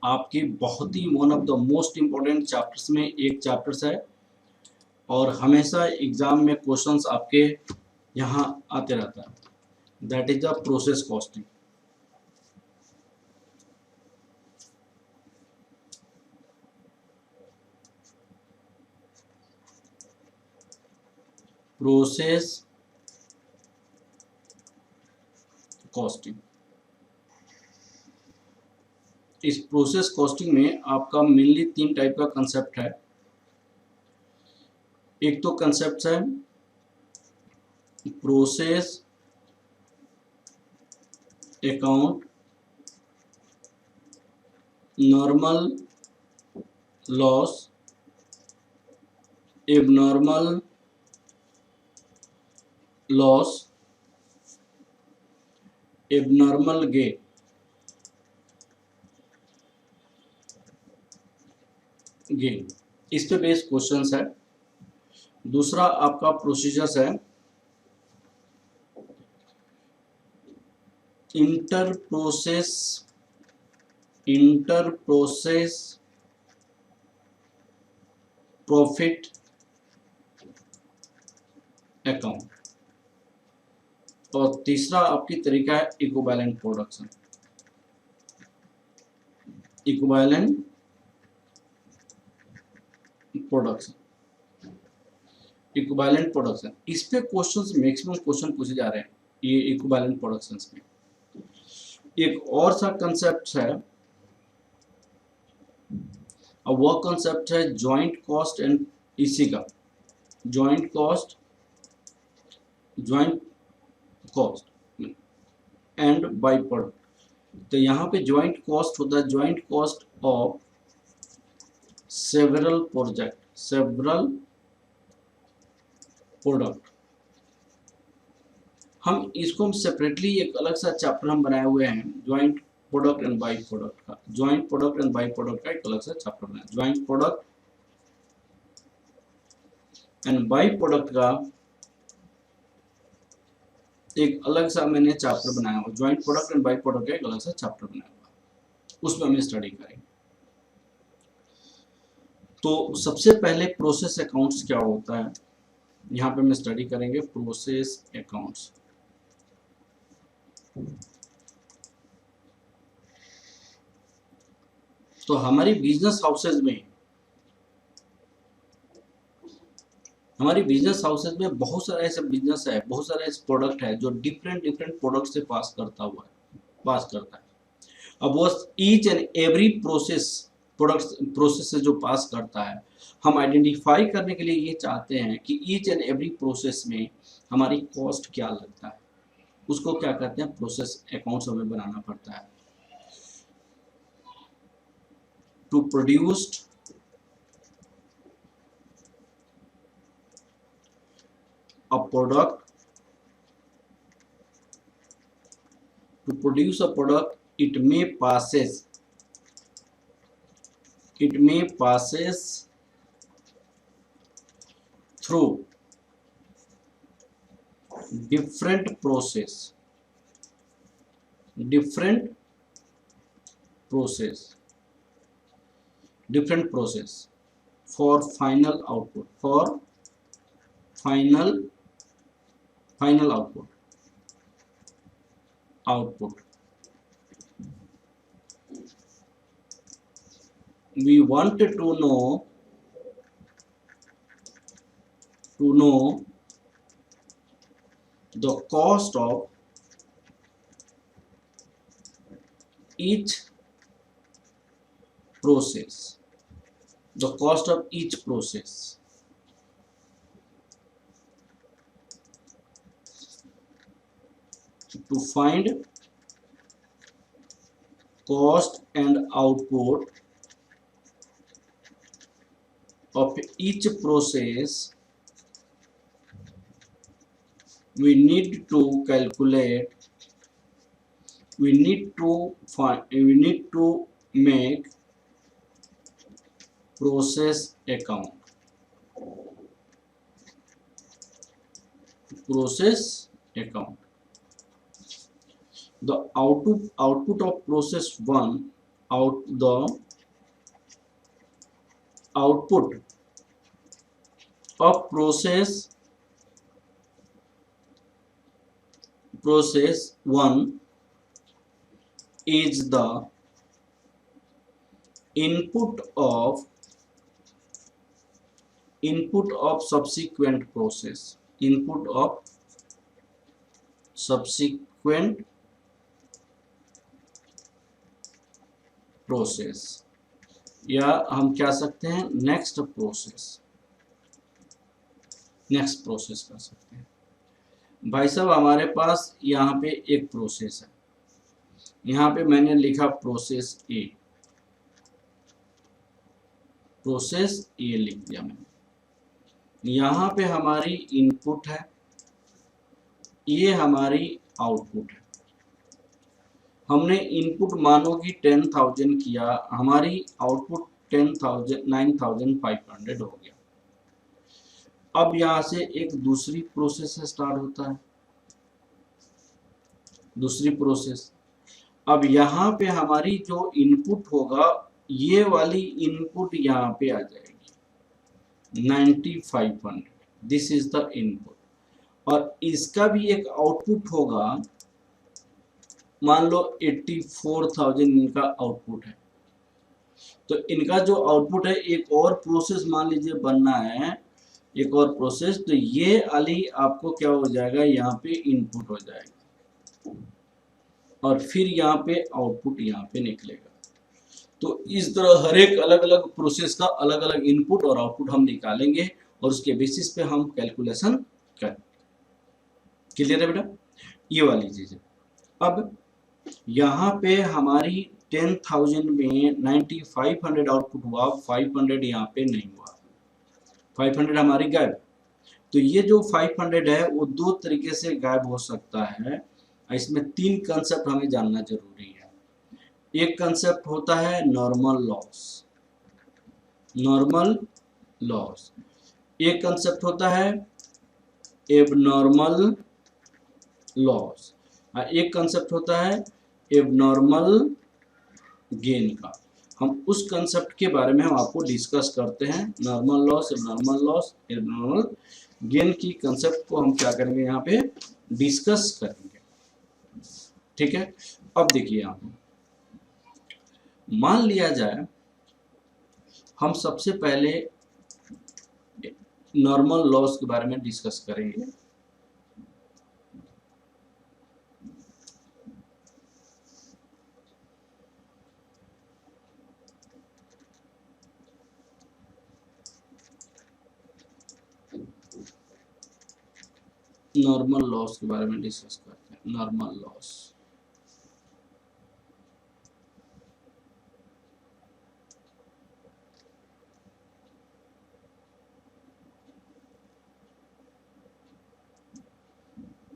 आपकी बहुत ही one of the most important chapters में एक चैप्टर्स है और हमेशा एग्जाम में क्वेश्चंस आपके यहाँ आते रहता है, that is the process costing. Process costing, इस प्रोसेस कॉस्टिंग में आपका मेनली 3 टाइप का कंसेप्ट है। एक तो कंसेप्ट है process account, normal loss, abnormal loss, abnormal gain. इस पे बेस्ड क्वेश्चंस है। दूसरा आपका प्रोसीजर्स है इंटर प्रोसेस प्रॉफिट अकाउंट, और तीसरा आपकी तरीका है इक्विवेलेंट प्रोडक्शन। इक्विवेलेंट प्रोडक्शन, इस पे क्वेश्चंस मैक्सिमम क्वेश्चन पूछे जा रहे हैं ये इक्विवेलेंट प्रोडक्शंस में। एक और सा कंसेप्ट है, और वह कंसेप्ट है जॉइंट कॉस्ट एंड इसी का joint cost and by product. तो यहाँ पे जॉइंट कॉस्ट होता है joint cost of several product. हम इसको सेपरेटली एक अलग सा चैप्टर हम बनाए हुए हैं, joint product and by product का। Joint product and by product का एक अलग सा चैप्टर बनाया, joint product and by product का एक अलग सा मैंने चैप्टर बनाया हुआ, joint product and by product का एक अलग सा चैप्टर बनाया हुआ, उसमें हम स्टडी करेंगे। तो सबसे पहले प्रोसेस अकाउंट्स क्या होता है, यहाँ पे हम स्टडी करेंगे प्रोसेस अकाउंट्स। तो हमारी बिजनेस हाउसेज में बहुत सारा ऐसा बिजनेस है, बहुत सारे ऐसे प्रोडक्ट है जो डिफरेंट प्रोडक्ट से पास करता है। अब वो ईच एंड एवरी प्रोसेस से जो पास करता है, हम आइडेंटिफाई करने के लिए ये चाहते हैं कि ईच एंड एवरी प्रोसेस में हमारी कॉस्ट क्या लगता है, उसको क्या कहते हैं, प्रोसेस अकाउंट्स हमें बनाना पड़ता है। To produce a product, it may passes through different process for final output, final output. We wanted to know the cost of each process, to find cost and output of each process. We need to make process account. The output of process 1 out the output of process 1 is the input of subsequent process, input of subsequent process, या हम क्या सकते हैं next process कर सकते हैं। भाई साहब हमारे पास यहाँ पे एक प्रोसेस है, यहाँ पे मैंने लिखा प्रोसेस ए लिख दिया मैंने। यहाँ पे हमारी इनपुट है, ये हमारी आउटपुट है। हमने इनपुट मानो कि 10,000 किया, हमारी आउटपुट 9,500 हो गया। अब यहाँ से एक दूसरी प्रोसेस स्टार्ट होता है, दूसरी प्रोसेस। अब यहाँ पे हमारी जो इनपुट होगा, ये वाली इनपुट यहाँ पे आ जाएगी 9,500, दिस इज द इनपुट। और इसका भी एक आउटपुट होगा, मान लो 84,000 इनका आउटपुट है। तो इनका जो आउटपुट है, एक और प्रोसेस मान लीजिए बनना है, एक और प्रोसेस, तो ये वाली आपको क्या हो जाएगा, यहाँ पे इनपुट हो जाएगा और फिर यहाँ पे आउटपुट यहाँ पे निकलेगा। तो इस तरह हर एक अलग अलग प्रोसेस का अलग अलग इनपुट और आउटपुट हम निकालेंगे और उसके बेसिस पे हम कैलकुलेशन करेंगे। क्लियर है बेटा, ये वाली चीज है। अब यहाँ पे हमारी 10,000 में 9,500 आउटपुट हुआ, 500 यहाँ पे नहीं हुआ, 500 हमारी गायब। तो ये जो 500 है वो दो तरीके से गायब हो सकता है। इसमें तीन कंसेप्ट हमें जानना जरूरी है। एक कंसेप्ट होता है नॉर्मल लॉस, एक कंसेप्ट होता है एबनॉर्मल लॉस, एक कंसेप्ट होता है एबनॉर्मल गेन का। हम उस कंसेप्ट के बारे में हम आपको डिस्कस करते हैं। नॉर्मल लॉस, एबनॉर्मल गेन की कंसेप्ट को हम क्या करेंगे, यहाँ पे डिस्कस करेंगे। ठीक है, अब देखिए आप, मान लिया जाए हम सबसे पहले नॉर्मल लॉस के बारे में डिस्कस करेंगे। नॉर्मल लॉस के बारे में डिस्कस करते हैं। Normal loss,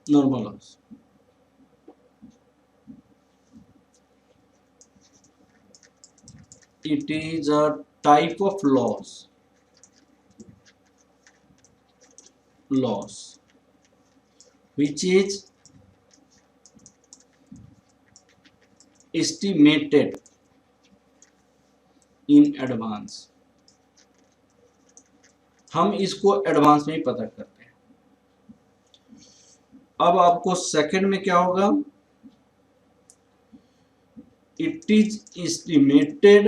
normal loss, it is a type of loss which is estimated in advance। हम इसको एडवांस में ही पता करते हैं। अब आपको सेकंड में क्या होगा, it is estimated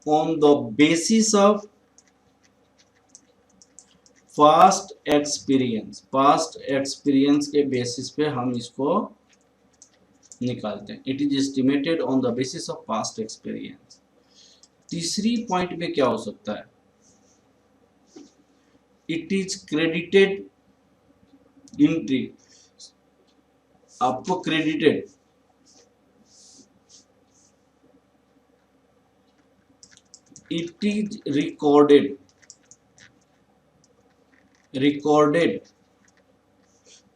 on the basis of past experience के बेसिस पे हम इसको निकालते हैं। It is estimated on the basis of past experience. तीसरी पॉइंट में क्या हो सकता है, इट इज क्रेडिटेड एंट्री, आपको credited it is recorded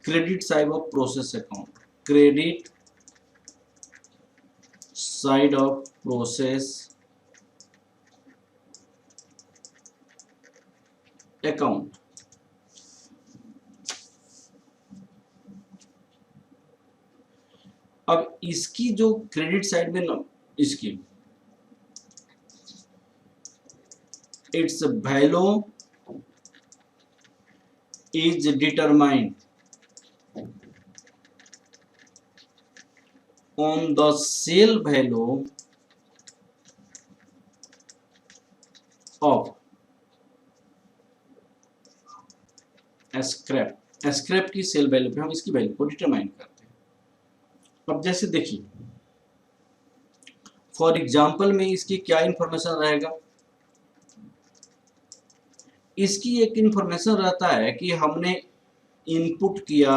credit side of process account, credit side of process account. अब इसकी जो क्रेडिट साइड में इसकी it's value is determined on the sale value of scrap की सेल वैल्यू पे हम इसकी वैल्यू को डिटरमाइन करते हैं। अब जैसे देखिए फॉर एग्जांपल में इसकी क्या इंफॉर्मेशन रहेगा, इसकी एक इंफॉर्मेशन रहता है कि हमने इनपुट किया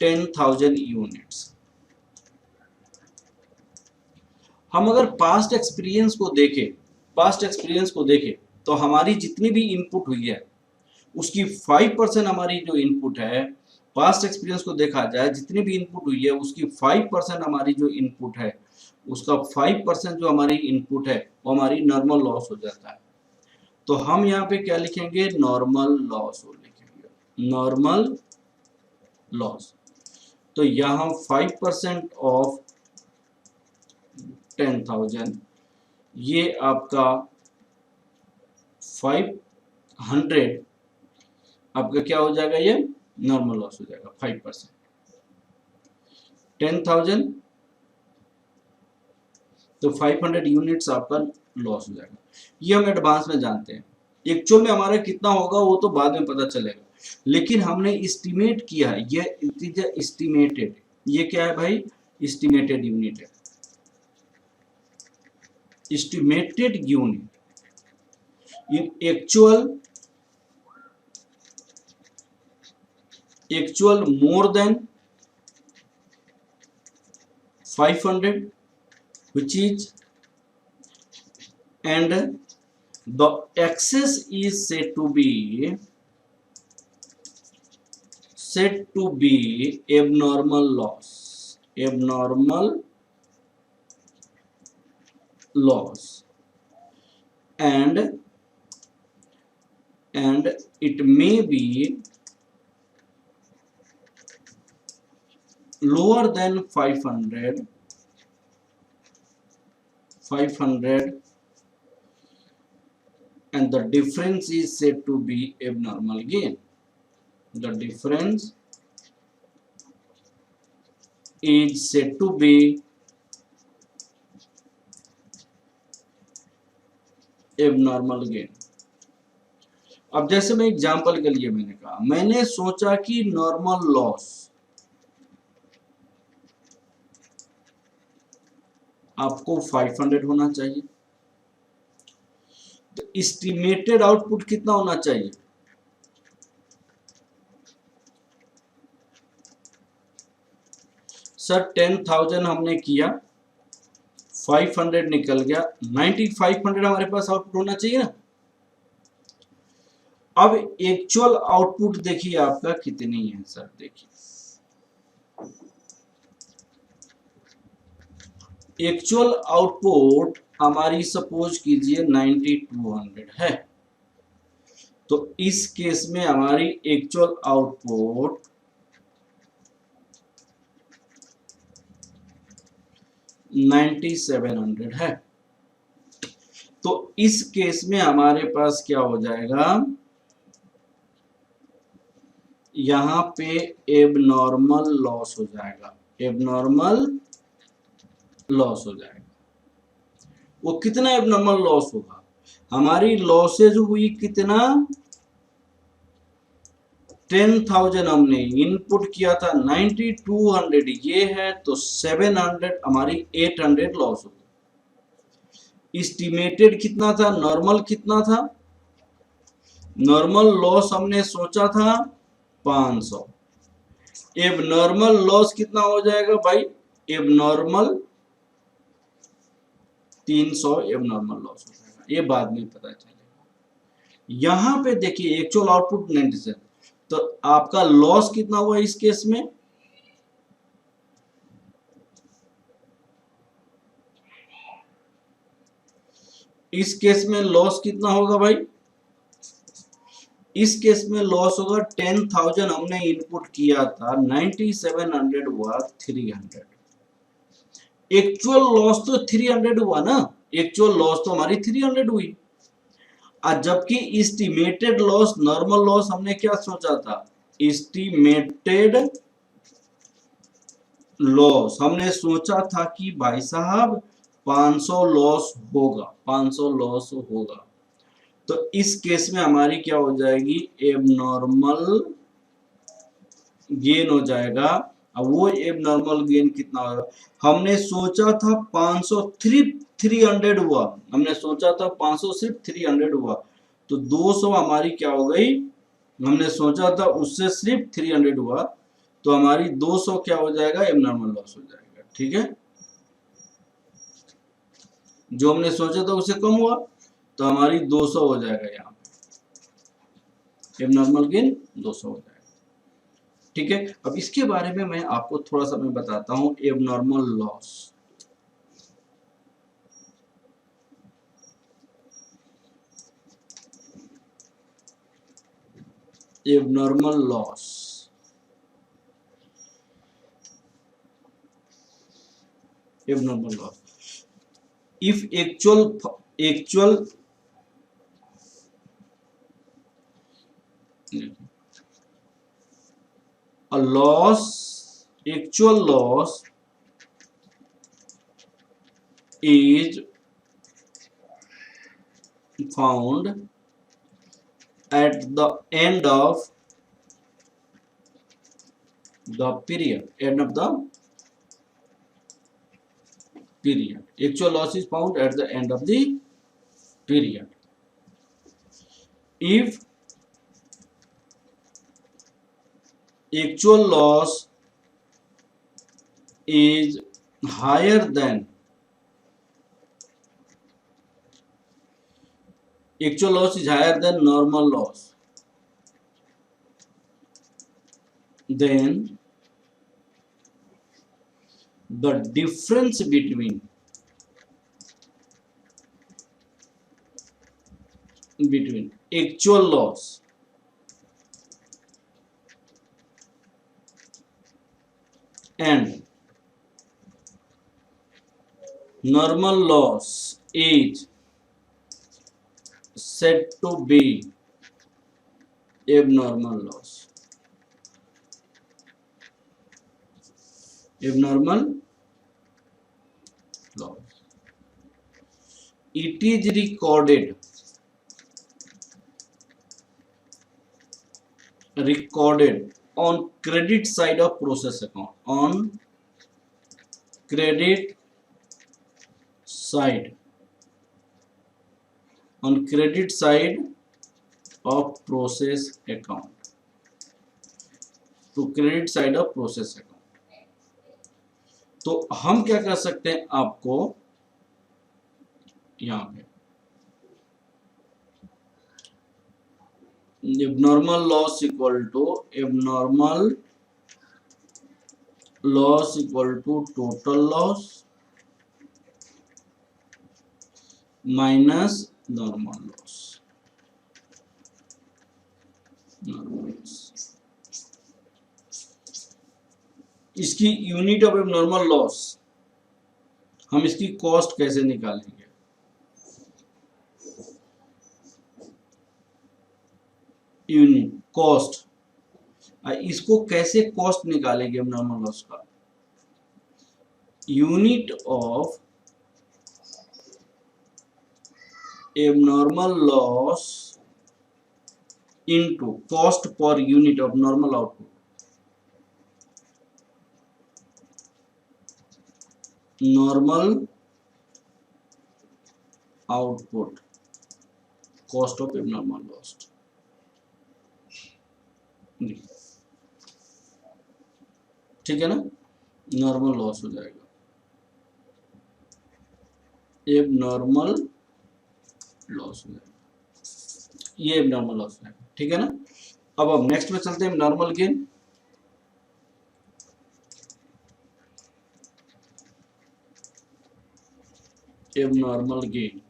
10,000 यूनिट्स। हम अगर पास्ट एक्सपीरियंस को देखें तो हमारी जितनी भी इनपुट हुई है उसकी 5% हमारी जो इनपुट है, पास्ट एक्सपीरियंस को देखा जाए जितनी भी इनपुट हुई है उसकी 5% हमारी जो इनपुट है उसका 5% जो हमारी इनपुट है वो हमारी नॉर्मल लॉस हो जाता है। तो हम यहाँ पे क्या लिखेंगे, नॉर्मल लॉस लिखेंगे, नॉर्मल लॉस। तो यहाँ 5% ऑफ 10,000 ये आपका 500 आपका क्या हो जाएगा, ये नॉर्मल लॉस हो जाएगा 5%। 10,000 तो 500 यूनिट्स आपका लॉस हो जाएगा। ये हम एडवांस में जानते हैं, एक्चुअल में हमारा कितना होगा वो तो बाद में पता चलेगा, लेकिन हमने एस्टिमेट किया है, ये एस्टिमेटेड, ये क्या है भाई, एस्टिमेटेड यूनिट है, estimated unit. Actual more than 500 which is, and the excess is said to be abnormal loss, and it may be lower than 500 and the difference is said to be abnormal gain. The difference is said to be abnormal gain. अब जैसे मैं example के लिए मैंने कहा, मैंने सोचा कि नॉर्मल लॉस आपको 500 होना चाहिए, तो एस्टिमेटेड आउटपुट कितना होना चाहिए, सर 10,000 हमने किया, 500 निकल गया, 9500 हमारे पास आउटपुट होना चाहिए ना। अब एक्चुअल आउटपुट देखिए आपका कितनी है सर, देखिए एक्चुअल आउटपुट हमारी सपोज कीजिए 9200 है, तो इस केस में हमारी एक्चुअल आउटपुट 9700 है। तो इस केस में हमारे पास क्या हो जाएगा, यहाँ पे एबनॉर्मल लॉस हो जाएगा, एबनॉर्मल लॉस हो जाएगा। वो कितना एबनॉर्मल लॉस होगा, हमारी लॉसेज हुई कितना, 10,000 हमने इनपुट किया था, 9200 ये है, तो 700 हमारी 800 लॉस हो गई। एस्टिमेटेड कितना था, नॉर्मल कितना था, नॉर्मल लॉस हमने सोचा था 500, एबनॉर्मल लॉस कितना हो जाएगा भाई, एबनॉर्मल 300 एबनॉर्मल लॉस हो जाएगा, ये बाद में पता चलेगा। यहां पे देखिए एक्चुअल आउटपुट 97, तो आपका लॉस कितना हुआ इस केस में, इस केस में लॉस कितना होगा भाई, इस केस में लॉस होगा 10,000 हमने इनपुट किया था, 9700 हुआ 300। एक्चुअल लॉस तो 300 हुआ ना, एक्चुअल लॉस तो हमारी 300 हुई। और जबकि एस्टिमेटेड लॉस, नॉर्मल लॉस हमने क्या सोचा था, एस्टिमेटेड लॉस हमने सोचा था कि भाई साहब 500 लॉस होगा, 500 लॉस होगा। तो इस केस में हमारी क्या हो जाएगी, एबनॉर्मल गेन हो जाएगा। अब वो एबनॉर्मल गेन कितना होगा, हमने सोचा था 500, 300 हुआ, हमने सोचा था 500 सिर्फ 300 हुआ, तो 200 हमारी क्या हो गई, हमने सोचा था उससे सिर्फ 300 हुआ, तो हमारी 200 क्या हो जाएगा, एबनॉर्मल लॉस हो जाएगा। ठीक है, जो हमने सोचा था उससे कम हुआ तो हमारी 200 हो जाएगा, यहाँ पे एबनॉर्मल गेन 200 हो जाएगा। ठीक है, अब इसके बारे में मैं आपको थोड़ा सा मैं बताता हूं, abnormal loss. Abnormal loss, abnormal loss, if actual a loss, actual loss is found at the end of the period, end of the period. Actual loss is found at the end of the period. If actual loss is higher than, actual loss is higher than normal loss, then the difference between actual loss and normal loss is said to be abnormal loss. Abnormal loss. It is recorded on credit side of process account. On credit side. On credit side of process account. तो credit side of process account. तो हम क्या कर सकते हैं, आपको यहाँ पे abnormal loss equal to total loss minus normal loss, इसकी यूनिट ऑफ एबनॉर्मल लॉस, हम इसकी कॉस्ट कैसे निकालेंगे, यूनिट कॉस्ट, इसको कैसे कॉस्ट निकालेंगे एबनॉर्मल लॉस का, unit of abnormal loss into cost per unit of normal output, normal output cost of abnormal loss। ठीक है ना, नॉर्मल लॉस हो जाएगा, एबनॉर्मल लॉस हो जाएगा, ये एबनॉर्मल लॉस है। ठीक है ना, अब नेक्स्ट में चलते हैं normal gain. Abnormal gain,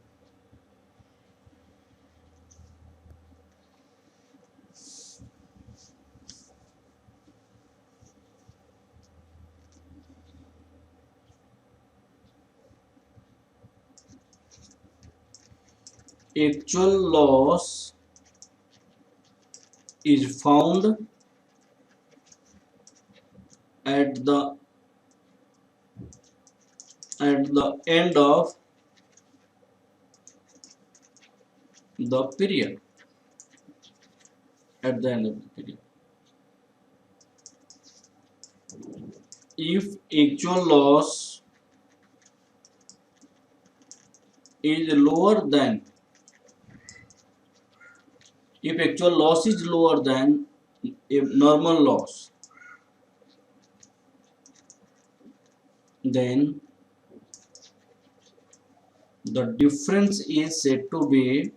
actual loss is found at the end of the period. At the end of the period, if actual loss is lower than if actual loss is lower than a normal loss, then the difference is said to be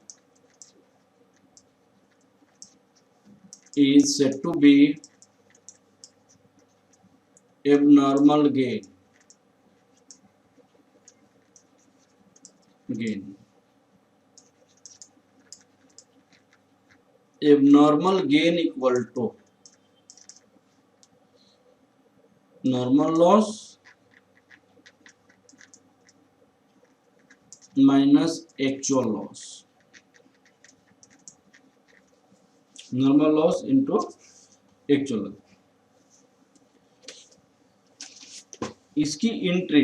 abnormal gain. Abnormal gain equal to normal loss minus actual loss. Normal loss into actual loss. इसकी entry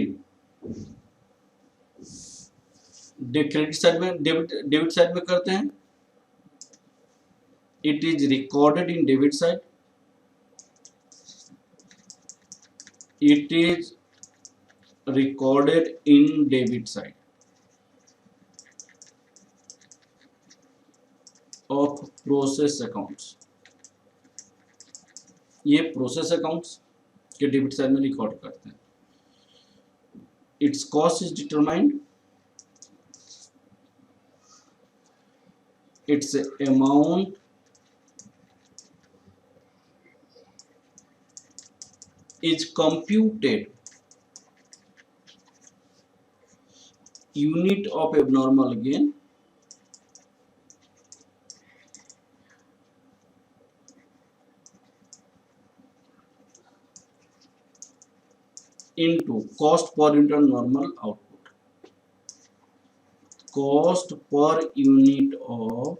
credit side में debit side में करते हैं. It is recorded in debit side. It is recorded in debit side of process accounts. ये process accounts के debit side में record करते हैं. Its cost is determined. Its amount is computed. Unit of abnormal gain into cost per unit of normal output. Cost per unit of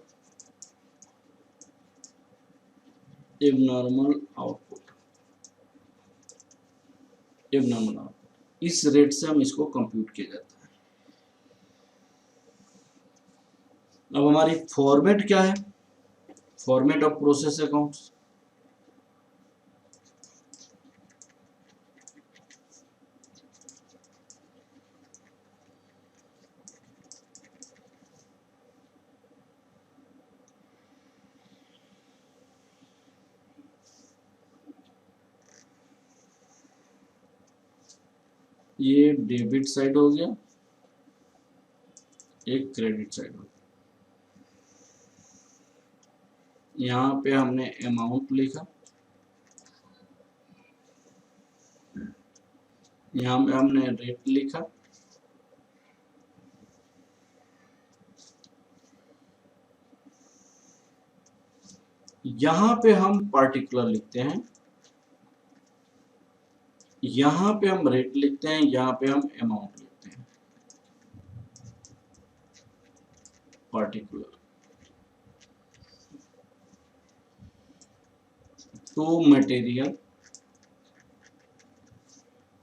abnormal output. इस rate से हम इसको compute किया जाता है. अब हमारी फॉर्मेट क्या है? Format of process accounts. ये डेबिट साइड हो गया, एक क्रेडिट साइड हो गया. यहाँ पे हमने अमाउंट लिखा, यहाँ पे हमने रेट लिखा. यहाँ पे हम पार्टिकुलर लिखते हैं, यहाँ पे हम रेट लिखते हैं, यहाँ पे हम अमाउंट लिखते हैं. पार्टिकुलर टू मटेरियल,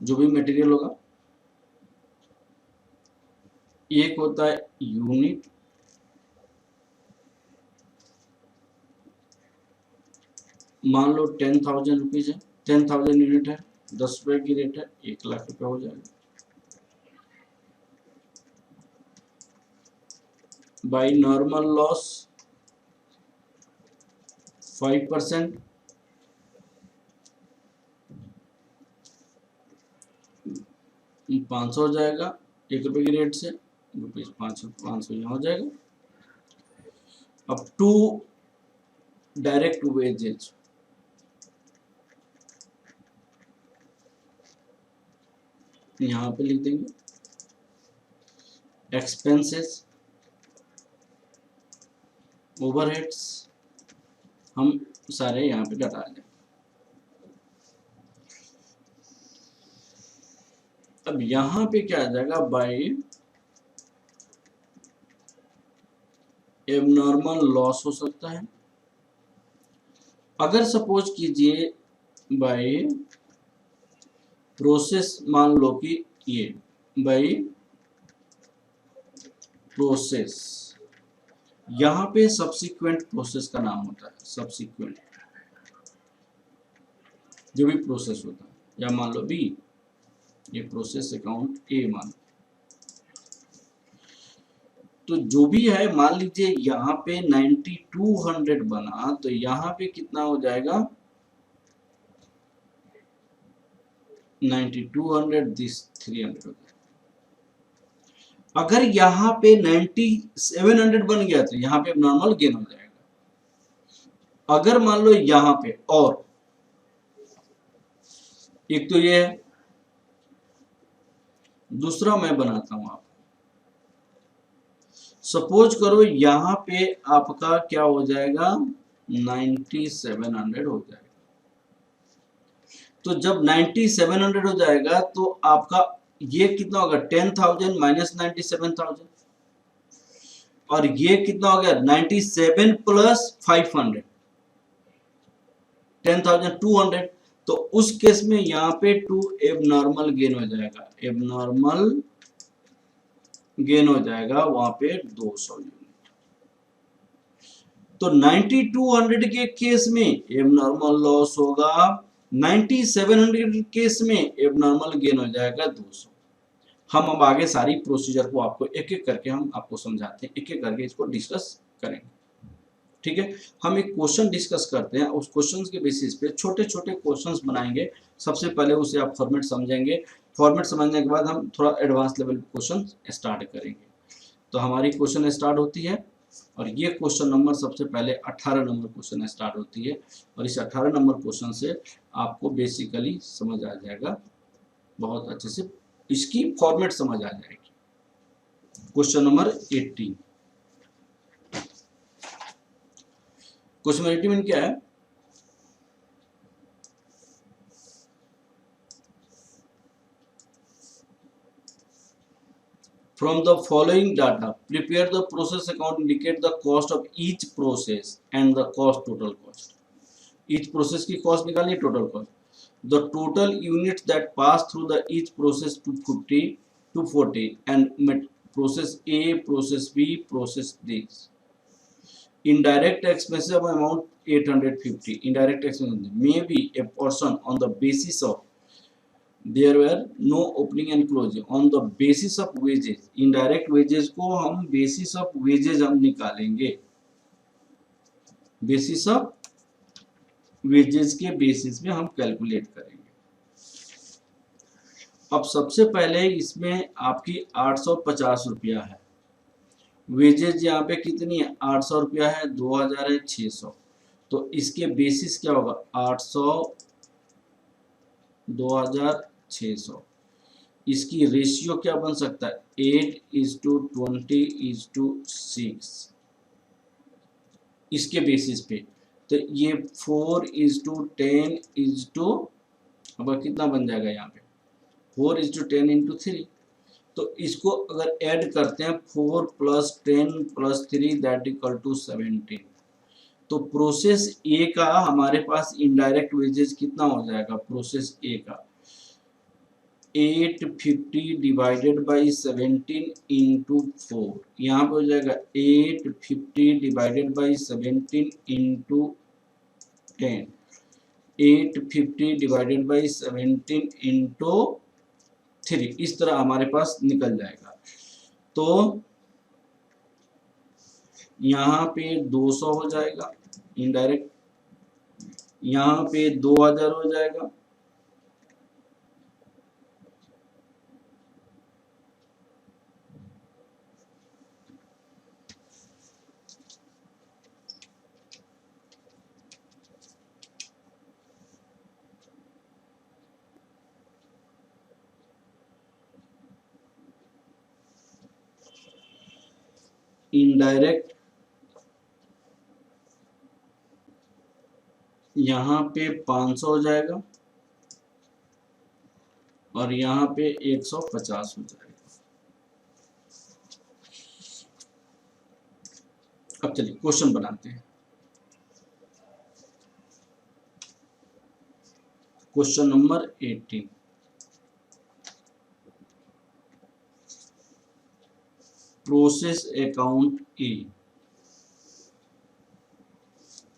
जो भी मटेरियल होगा, एक होता है यूनिट, मान लो 10,000 रुपीज है, 10,000 यूनिट है, 10 रुपए की रेट है, 1,00,000 रुपया हो जाएगा. बाई नॉर्मल लॉस 5%, ₹500 हो जाएगा. 1 रुपए की रेट से ₹500 यहाँ हो जाएगा. अब टू डायरेक्ट वेजेज, यहाँ पे लिख देंगे. एक्सपेंसेस, ओवरहेड्स हम सारे यहाँ पे डाल दें. अब यहाँ पे क्या आ जाएगा? बाय एबनॉर्मल लॉस हो सकता है। अगर सपोज कीजिए बाय प्रोसेस, मान लो कि ये बाय प्रोसेस, यहाँ पे सब्सिक्वेंट प्रोसेस का नाम होता है, सब्सिक्वेंट जो भी प्रोसेस होता है, या मान लो बी, ये प्रोसेस अकाउंट ए मान, तो जो भी है मान लीजिए यहाँ पे 9200 बना, तो यहाँ पे कितना हो जाएगा 9200, दिस 300 हो जाएगा। अगर यहाँ पे 9700 बन गया तो यहाँ पे नॉर्मल गेन हो जाएगा। अगर मान लो यहाँ पे, और एक तो ये है, दूसरा मैं बनाता हूं आपको, सपोज करो यहाँ पे आपका क्या हो जाएगा 9700 हो जाएगा। तो जब 9700 हो जाएगा तो आपका ये कितना होगा 10,000 माइनस 97,000, और ये कितना हो गया 97 प्लस 500, 10,200। तो उस केस में यहाँ पे 2 एबनॉर्मल गेन हो जाएगा, एबनॉर्मल गेन हो जाएगा वहां पे 200 यूनिट। तो 9200 के केस में एबनॉर्मल लॉस होगा, 9700 के केस में एबनॉर्मल गेन हो जाएगा 200। हम अब आगे सारी प्रोसीजर को आपको एक एक करके हम आपको समझाते हैं, एक एक करके इसको डिस्कस करेंगे, ठीक है। हम एक क्वेश्चन डिस्कस करते हैं, उस क्वेश्चन के बेसिस पे छोटे छोटे क्वेश्चंस बनाएंगे। सबसे पहले उसे आप फॉर्मेट समझेंगे, फॉर्मेट समझने के बाद हम थोड़ा एडवांस लेवल क्वेश्चन स्टार्ट करेंगे। तो हमारी क्वेश्चन स्टार्ट होती है, और ये क्वेश्चन नंबर सबसे पहले 18 नंबर क्वेश्चन स्टार्ट होती है, और इस 18 नंबर क्वेश्चन से आपको बेसिकली समझ आ जाएगा, बहुत अच्छे से इसकी फॉर्मेट समझ आ जाएगी। क्वेश्चन नंबर 18, क्वेश्चन नंबर 18 क्या है, from the following data prepare the process account, indicate the cost of each process and the cost, total cost। each process की cost निकालिए, total cost, the total units that pass through the each process 250 240 and process A, process B, process D। indirect expenses of amount 850, indirect expenses may be a portion on the basis of there were no opening and closing, on the basis of wages। indirect wages को हम basis of wages हम निकालेंगे, basis of wages के basis में हम calculate करेंगे। अब सबसे पहले इसमें आपकी 850 रुपया है, वेजेज यहाँ पे कितनी है 800 रुपया है, 2000 है, 600। तो इसके बेसिस क्या होगा 800, 2600। इसकी रेशियो क्या बन सकता है 8:20:6 इसके बेसिस पे। तो ये 4:10 अब कितना बन जाएगा यहाँ पे 4:10 × 3। तो इसको अगर ऐड करते हैं 4 + 10 + 3 दैट इक्वल टू 17। तो प्रोसेस ए का हमारे पास इनडायरेक्ट वेजेस कितना हो जाएगा, प्रोसेस ए का 850 डिवाइडेड बाई 17 × 4, यहाँ पे हो जाएगा 850 डिवाइडेड बाई 17 × 10, 850 डिवाइडेड बाई 17 × 3, इस तरह हमारे पास निकल जाएगा। तो यहाँ पे 200 हो जाएगा इनडायरेक्ट, यहाँ पे 2000 हो जाएगा, इनडायरेक्ट यहाँ पे 500 हो जाएगा, और यहाँ पे 150 हो जाएगा। अब अब चलिए क्वेश्चन बनाते हैं। Question number 18, process account A,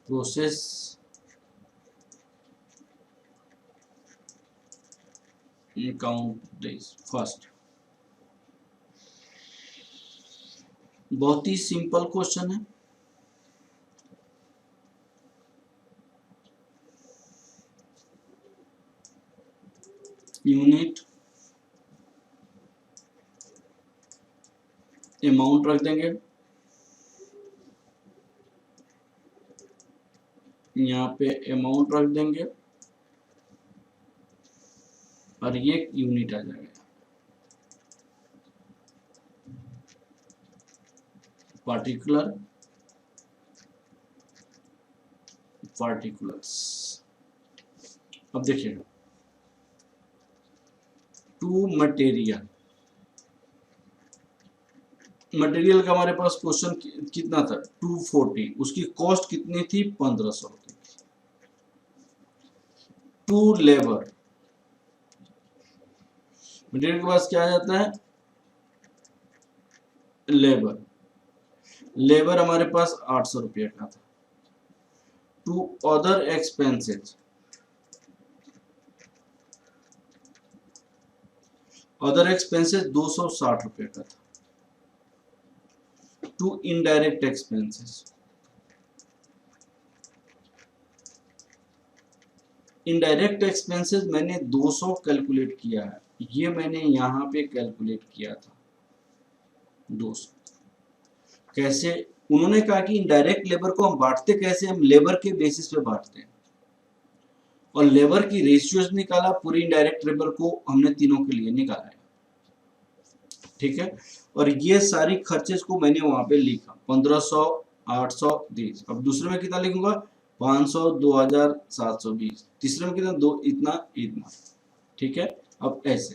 process account this first. बहुत ही सिंपल क्वेश्चन है। यूनिट अमाउंट रख देंगे, यहाँ पे अमाउंट रख देंगे और ये यूनिट आ जाएगा। Particular, particulars. अब देखिए, टू मटेरियल, मटेरियल का हमारे पास क्वेश्चन कितना था 240, उसकी कॉस्ट कितनी थी 1500 की। टू लेबर, मटेरियल के पास क्या आ जाता है लेबर, लेबर हमारे पास 800 रुपये का था। To other expenses, other expenses 260 रुपये का था। To indirect expenses, indirect expenses मैंने 200 कैलकुलेट किया है, ये मैंने यहाँ पे कैलकुलेट किया था 200। कैसे, उन्होंने कहा कि इनडायरेक्ट लेबर को हम बांटते कैसे, हम लेबर के बेसिस पे बांटते हैं और लेबर की रेशियोज निकाला, पूरी इनडायरेक्ट लेबर को हमने तीनों के लिए निकाला है, ठीक है। और ये सारी खर्चेस को मैंने वहां पे लिखा 1500, 800 20। अब दूसरे में कितना लिखूंगा 500, 2000, 720। तीसरे में कितना दो, इतना इतना, ठीक है। अब ऐसे,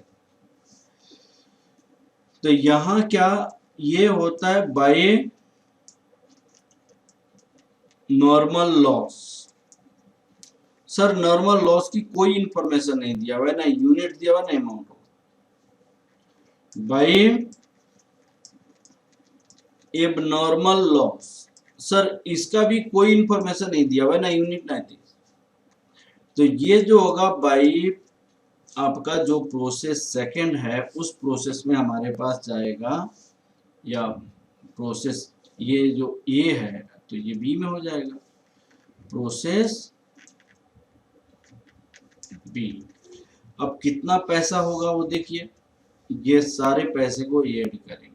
तो यहां क्या ये होता है by normal loss. Sir normal loss की कोई इंफॉर्मेशन नहीं दिया हुआ है, ना यूनिट दिया हुआ ना amount. By abnormal loss, sir इसका भी कोई इंफॉर्मेशन नहीं दिया हुआ है, ना यूनिट ना थी। तो ये जो होगा बाई आपका जो प्रोसेस सेकंड है, उस प्रोसेस में हमारे पास जाएगा, या प्रोसेस ये जो ए है तो ये बी में हो जाएगा, प्रोसेस बी। अब कितना पैसा होगा वो देखिए, ये सारे पैसे को ऐड करेंगे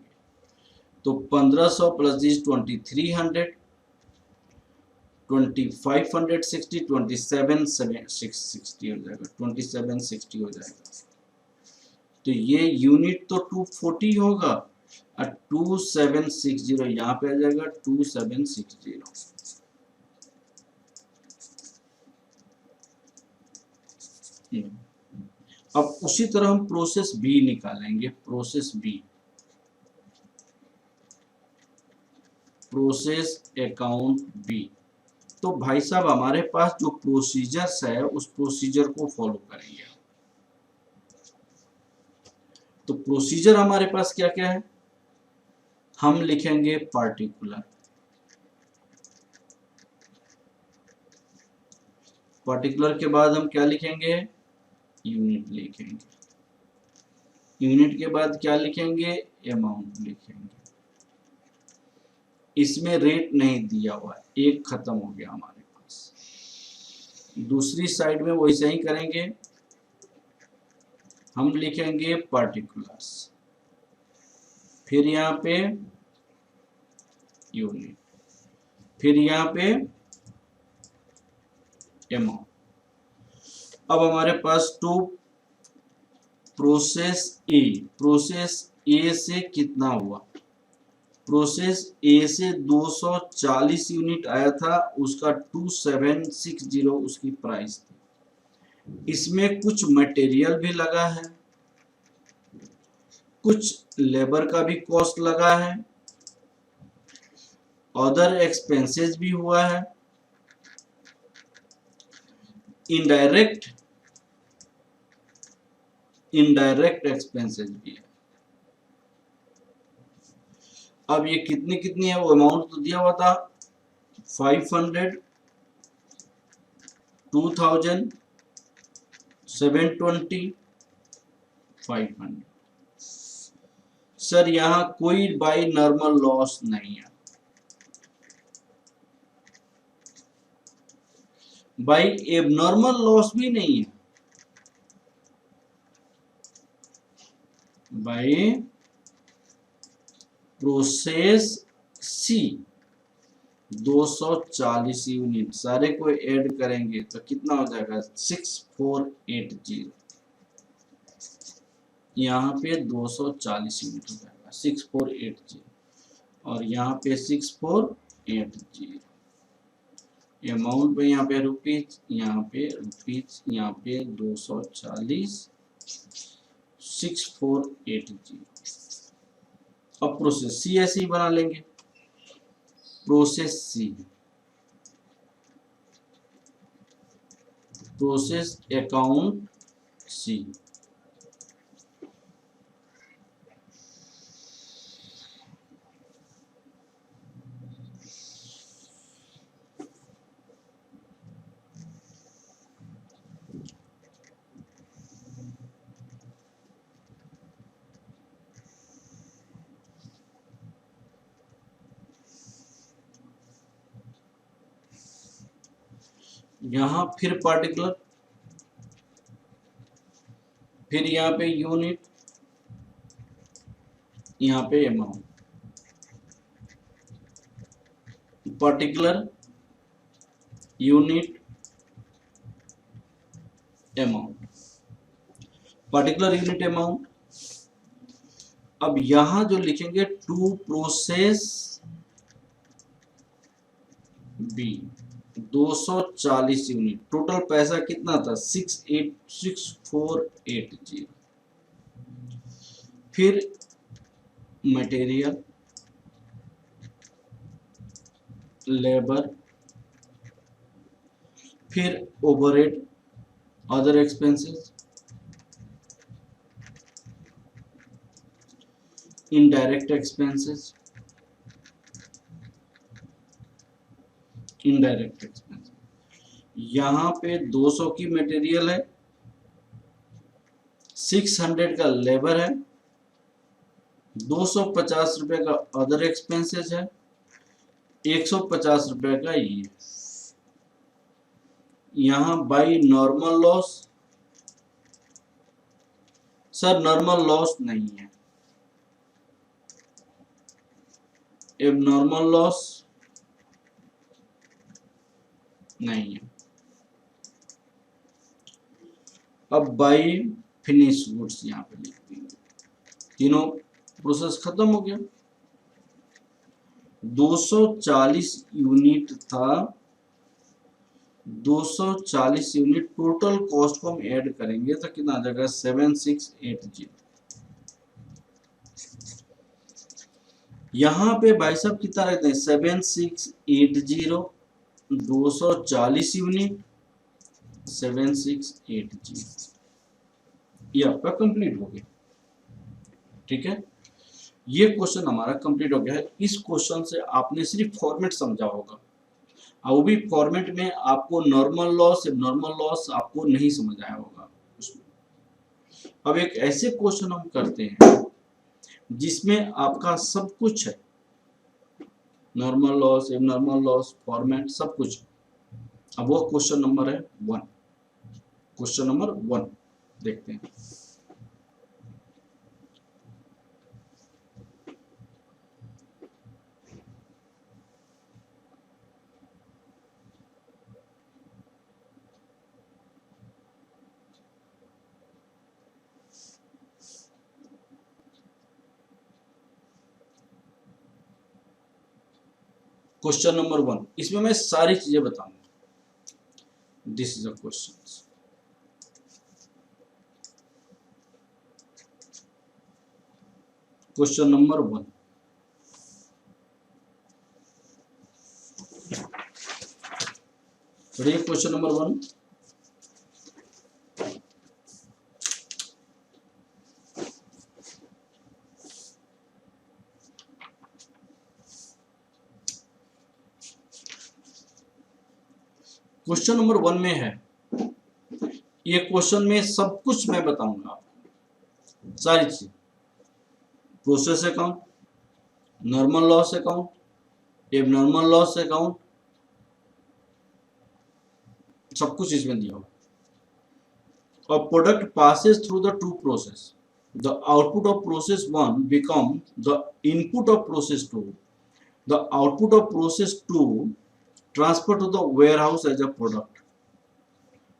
तो 1500 प्लस दिस 2300, 2560, 2760 हो जाएगा, 2760 हो जाएगा। तो ये यूनिट तो 240 होगा और 2760 यहाँ पे आ जाएगा 2760। अब उसी तरह हम प्रोसेस बी निकालेंगे, process B, process account B. तो भाई साहब हमारे पास जो प्रोसीजर्स है उस प्रोसीजर को फॉलो करेंगे। तो प्रोसीजर हमारे पास क्या क्या है, हम लिखेंगे पार्टिकुलर, पार्टिकुलर के बाद हम क्या लिखेंगे यूनिट लिखेंगे, यूनिट के बाद क्या लिखेंगे अमाउंट लिखेंगे। इसमें रेट नहीं दिया हुआ है, एक खत्म हो गया हमारे पास। दूसरी साइड में वैसे ही करेंगे, हम लिखेंगे पार्टिकुलर्स, फिर यहाँ पे यूनिट, फिर यहाँ पे अमाउंट। अब हमारे पास two process A, process A से कितना हुआ, प्रोसेस ए से 240 यूनिट आया था, उसका 2760 उसकी प्राइस थी। इसमें कुछ मटेरियल भी लगा है, कुछ लेबर का भी कॉस्ट लगा है, अदर एक्सपेंसेस भी हुआ है, इनडायरेक्ट एक्सपेंसेस भी है। अब ये कितनी कितनी है, वो अमाउंट तो दिया हुआ था 500, 2000, 720, 500। सर यहाँ कोई बाई नॉर्मल लॉस नहीं है, बाई एबनॉर्मल लॉस भी नहीं है, बाई प्रोसेस सी 240 यूनिट, सारे को ऐड करेंगे तो कितना हो जाएगा 6480। यहाँ पे 240 यूनिट हो जाएगा 6480, और यहाँ पे 6480। अमाउंट पे यहाँ पे रुपीज, यहाँ पे रुपीज, यहाँ पे 240, 6480। अब प्रोसेस सी ऐसे ही बना लेंगे, process C, process account C. यहाँ फिर पार्टिकुलर, फिर यहाँ पे यूनिट, यहाँ पे amount, particular, unit, amount, particular, unit, amount. अब यहां जो लिखेंगे to process B 240 unit, total पैसा कितना था 6480। फिर मटेरियल, लेबर, फिर overhead, other expenses, indirect expenses, indirect expenses. यहाँ पे 200 की मटेरियल है, 600 का लेबर है, 250 रुपए का अदर एक्सपेंसेस है, 150 रुपए का ये। यहाँ by normal loss, sir normal loss नहीं है, एबनॉर्मल लॉस नहीं है। अब बाई फिनिश गुड्स यहाँ पे लिख देंगे, तीनों प्रोसेस खत्म हो गया। 240 यूनिट था, 240 यूनिट टोटल कॉस्ट को हम ऐड करेंगे तो कितना आ जाएगा 7680। यहाँ पे भाई साहब कितना रखते हैं 7680, 240 यूनिट 7680, ये आपका कंप्लीट हो गया। ठीक है, ये क्वेश्चन हमारा कंप्लीट हो गया है। इस क्वेश्चन से आपने सिर्फ फॉर्मेट समझा होगा, वो भी फॉर्मेट में आपको नॉर्मल लॉस, नॉर्मल लॉस आपको नहीं समझ आया होगा उसमें। अब एक ऐसे क्वेश्चन हम करते हैं जिसमें आपका सब कुछ है, normal loss, abnormal loss, format सब कुछ। अब वो क्वेश्चन नंबर है 1, क्वेश्चन नंबर 1 देखते हैं। क्वेश्चन नंबर 1, इसमें मैं सारी चीजें बताऊंगा। This is a question. Question number 1, read question number 1। Question number 1 में है, ये क्वेश्चन में सब कुछ मैं बताऊंगा आपको, सारी चीज, process account, normal loss account, abnormal loss account, सब कुछ इसमें दिया होगा। A product passes through the two process. The output of process 1 becomes the input of process 2. The output of process 2 transferred to the warehouse as a product.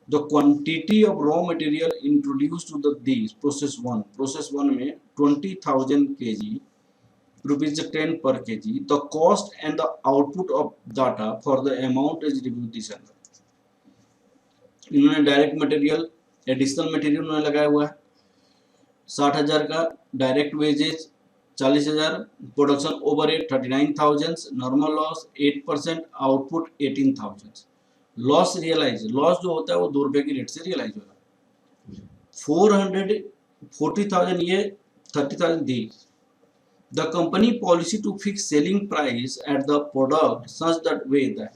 The quantity of raw material introduced to these process 1 में 20,000 kg, rupees 10 per kg. The cost and the output of data for the amount is reviewed this under. इन्होंने direct material, additional material उन्होंने लगाया हुआ है 60,000 का, direct wages 40,000, production overhead 39,000, normal loss 8%, output 18,000। Loss realise, loss जो होता है वो 2 रुपए की रेट से रियलाइज होगा। 440,000 ये 30,000 दी। The company policy to fix selling price at the product such that way that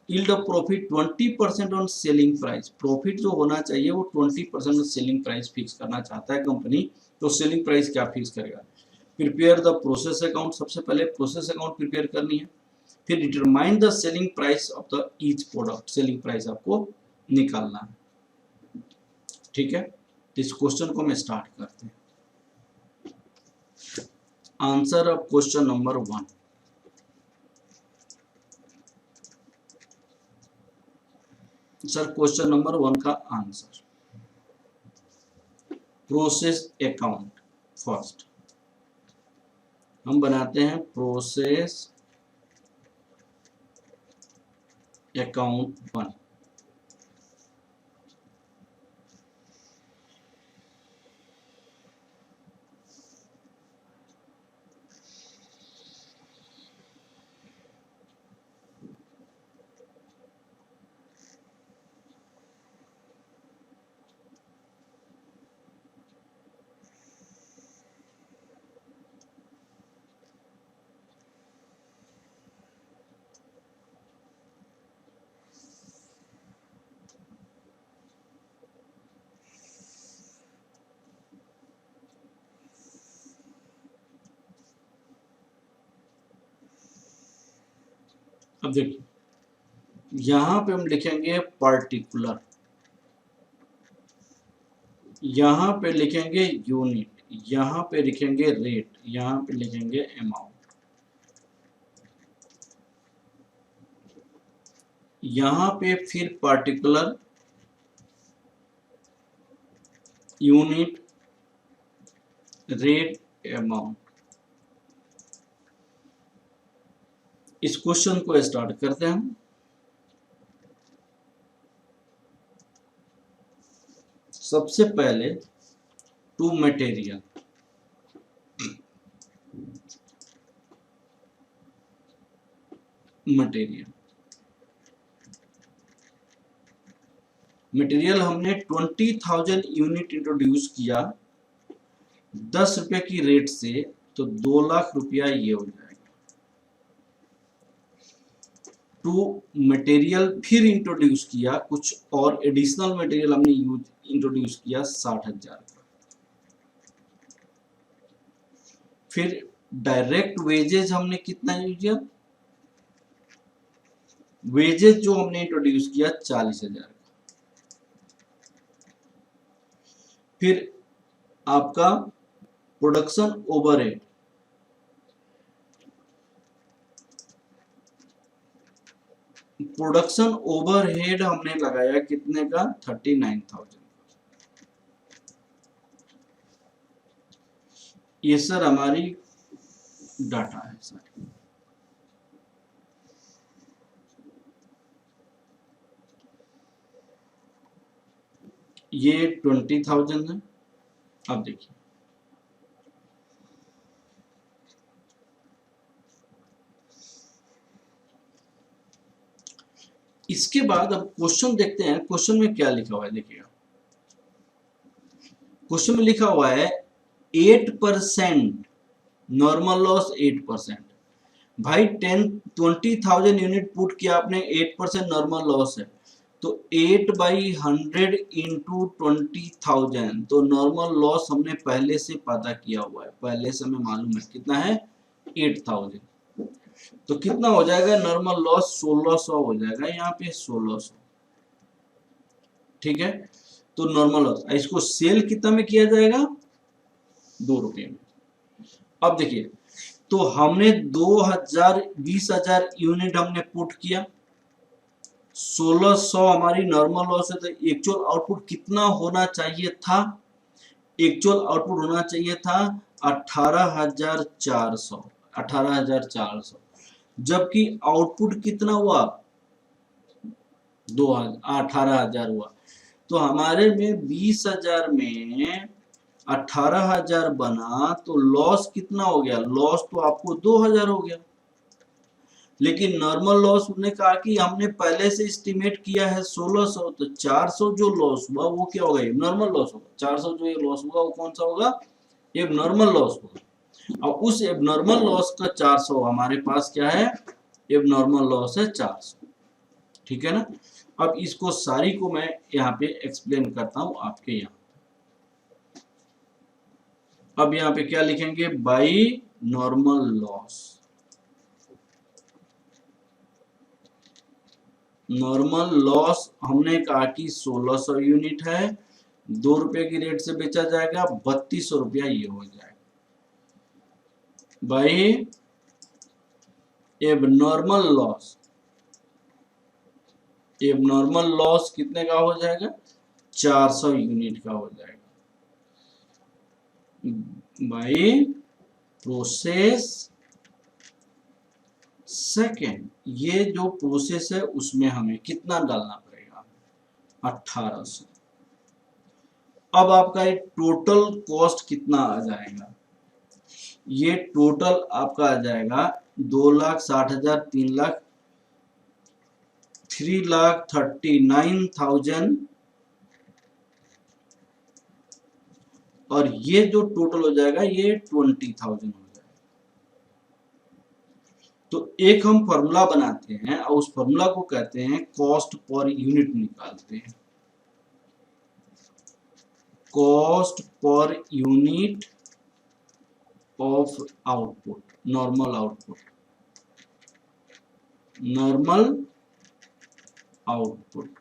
yield of profit 20% on selling price। Profit जो होना चाहिए वो 20% on selling price फिक्स करना चाहता है कंपनी, तो सेलिंग प्राइस क्या फिक्स करेगा। प्रिपेयर द प्रोसेस अकाउंट, सबसे पहले प्रोसेस अकाउंट प्रिपेयर करनी है, फिर determine the selling price of the each product, selling price आपको निकालना है। ठीक है, इस क्वेश्चन को मैं स्टार्ट करते हैं। Answer of question number 1। Sir question number 1 का आंसर, प्रोसेस अकाउंट फर्स्ट हम बनाते हैं, प्रोसेस अकाउंट 1। अब देखिए, यहां पे हम लिखेंगे पार्टिकुलर, यहां पे लिखेंगे यूनिट, यहां पे लिखेंगे रेट, यहां पे लिखेंगे अमाउंट, यहां पे फिर पार्टिकुलर, यूनिट, रेट, अमाउंट। इस क्वेश्चन को स्टार्ट करते हैं हम। सबसे पहले टू मटेरियल, मटेरियल हमने 20,000 यूनिट इंट्रोड्यूस किया 10 रुपए की रेट से, तो 2 लाख रुपया ये हो जाएगा। टू मटेरियल फिर इंट्रोड्यूस किया, कुछ और एडिशनल मटेरियल हमने इंट्रोड्यूस किया 60,000 का। फिर डायरेक्ट वेजेज हमने कितना यूज किया, वेजेज जो हमने इंट्रोड्यूस किया 40,000 का। फिर आपका प्रोडक्शन ओवरहेड, प्रोडक्शन ओवरहेड हमने लगाया कितने का, 39,000। ये सर हमारी डाटा है सर। ये 20,000 है। अब देखिए, इसके बाद अब क्वेश्चन देखते हैं, क्वेश्चन में क्या लिखा हुआ है। देखिएगा क्वेश्चन में लिखा हुआ है 8% नॉर्मल लॉस 8%। भाई 20,000 यूनिट पुट किया आपने, 8% नॉर्मल लॉस है, तो 8/100 इंटू 20,000, तो नॉर्मल लॉस हमने पहले से पता किया हुआ है, पहले से हमें मालूम है कितना है 8,000। तो कितना हो जाएगा नॉर्मल लॉस 1600 हो जाएगा, यहाँ पे 1600। ठीक है, तो नॉर्मल लॉस, इसको सेल कितना में किया जाएगा 2 रुपये में। अब देखिए, तो हमने 20,000 यूनिट हमने पुट किया, 1600 हमारी नॉर्मल लॉस है, तो एक्चुअल आउटपुट कितना होना चाहिए था, एक्चुअल आउटपुट होना चाहिए था 18,400, 18,400, जबकि आउटपुट कितना हुआ 18,000 हुआ। तो हमारे में 20,000 में 18,000 बना, तो लॉस कितना हो गया, लॉस तो आपको 2,000 हो गया। लेकिन नॉर्मल लॉस ने कहा कि हमने पहले से एस्टिमेट किया है 1600, तो 400 जो लॉस हुआ वो क्या होगा, नॉर्मल लॉस होगा। 400 जो ये लॉस होगा वो कौन सा होगा, एक नॉर्मल लॉस होगा। और उस एबनॉर्मल लॉस का 400 हमारे पास क्या है, एबनॉर्मल लॉस है 400। ठीक है ना। अब इसको सारी को मैं यहाँ पे एक्सप्लेन करता हूं आपके यहाँ। अब यहाँ पे क्या लिखेंगे, by normal loss. Normal loss हमने कहा कि 1600 यूनिट है, 2 रुपए की रेट से बेचा जाएगा, 3200 रुपया ये हो जाएगा। By abnormal loss, abnormal loss कितने का हो जाएगा, 400 यूनिट का हो जाएगा। बाई प्रोसेस सेकेंड, ये जो प्रोसेस है उसमें हमें कितना डालना पड़ेगा, 1800। अब आपका ये टोटल कॉस्ट कितना आ जाएगा, ये टोटल आपका आ जाएगा 2,60,000, 3,00,000, 3,39,000, और ये जो टोटल हो जाएगा ये 20,000 हो जाएगा। तो एक हम फॉर्मूला बनाते हैं और उस फॉर्मूला को कहते हैं कॉस्ट पर यूनिट निकालते हैं, cost per unit of output, normal output, normal output,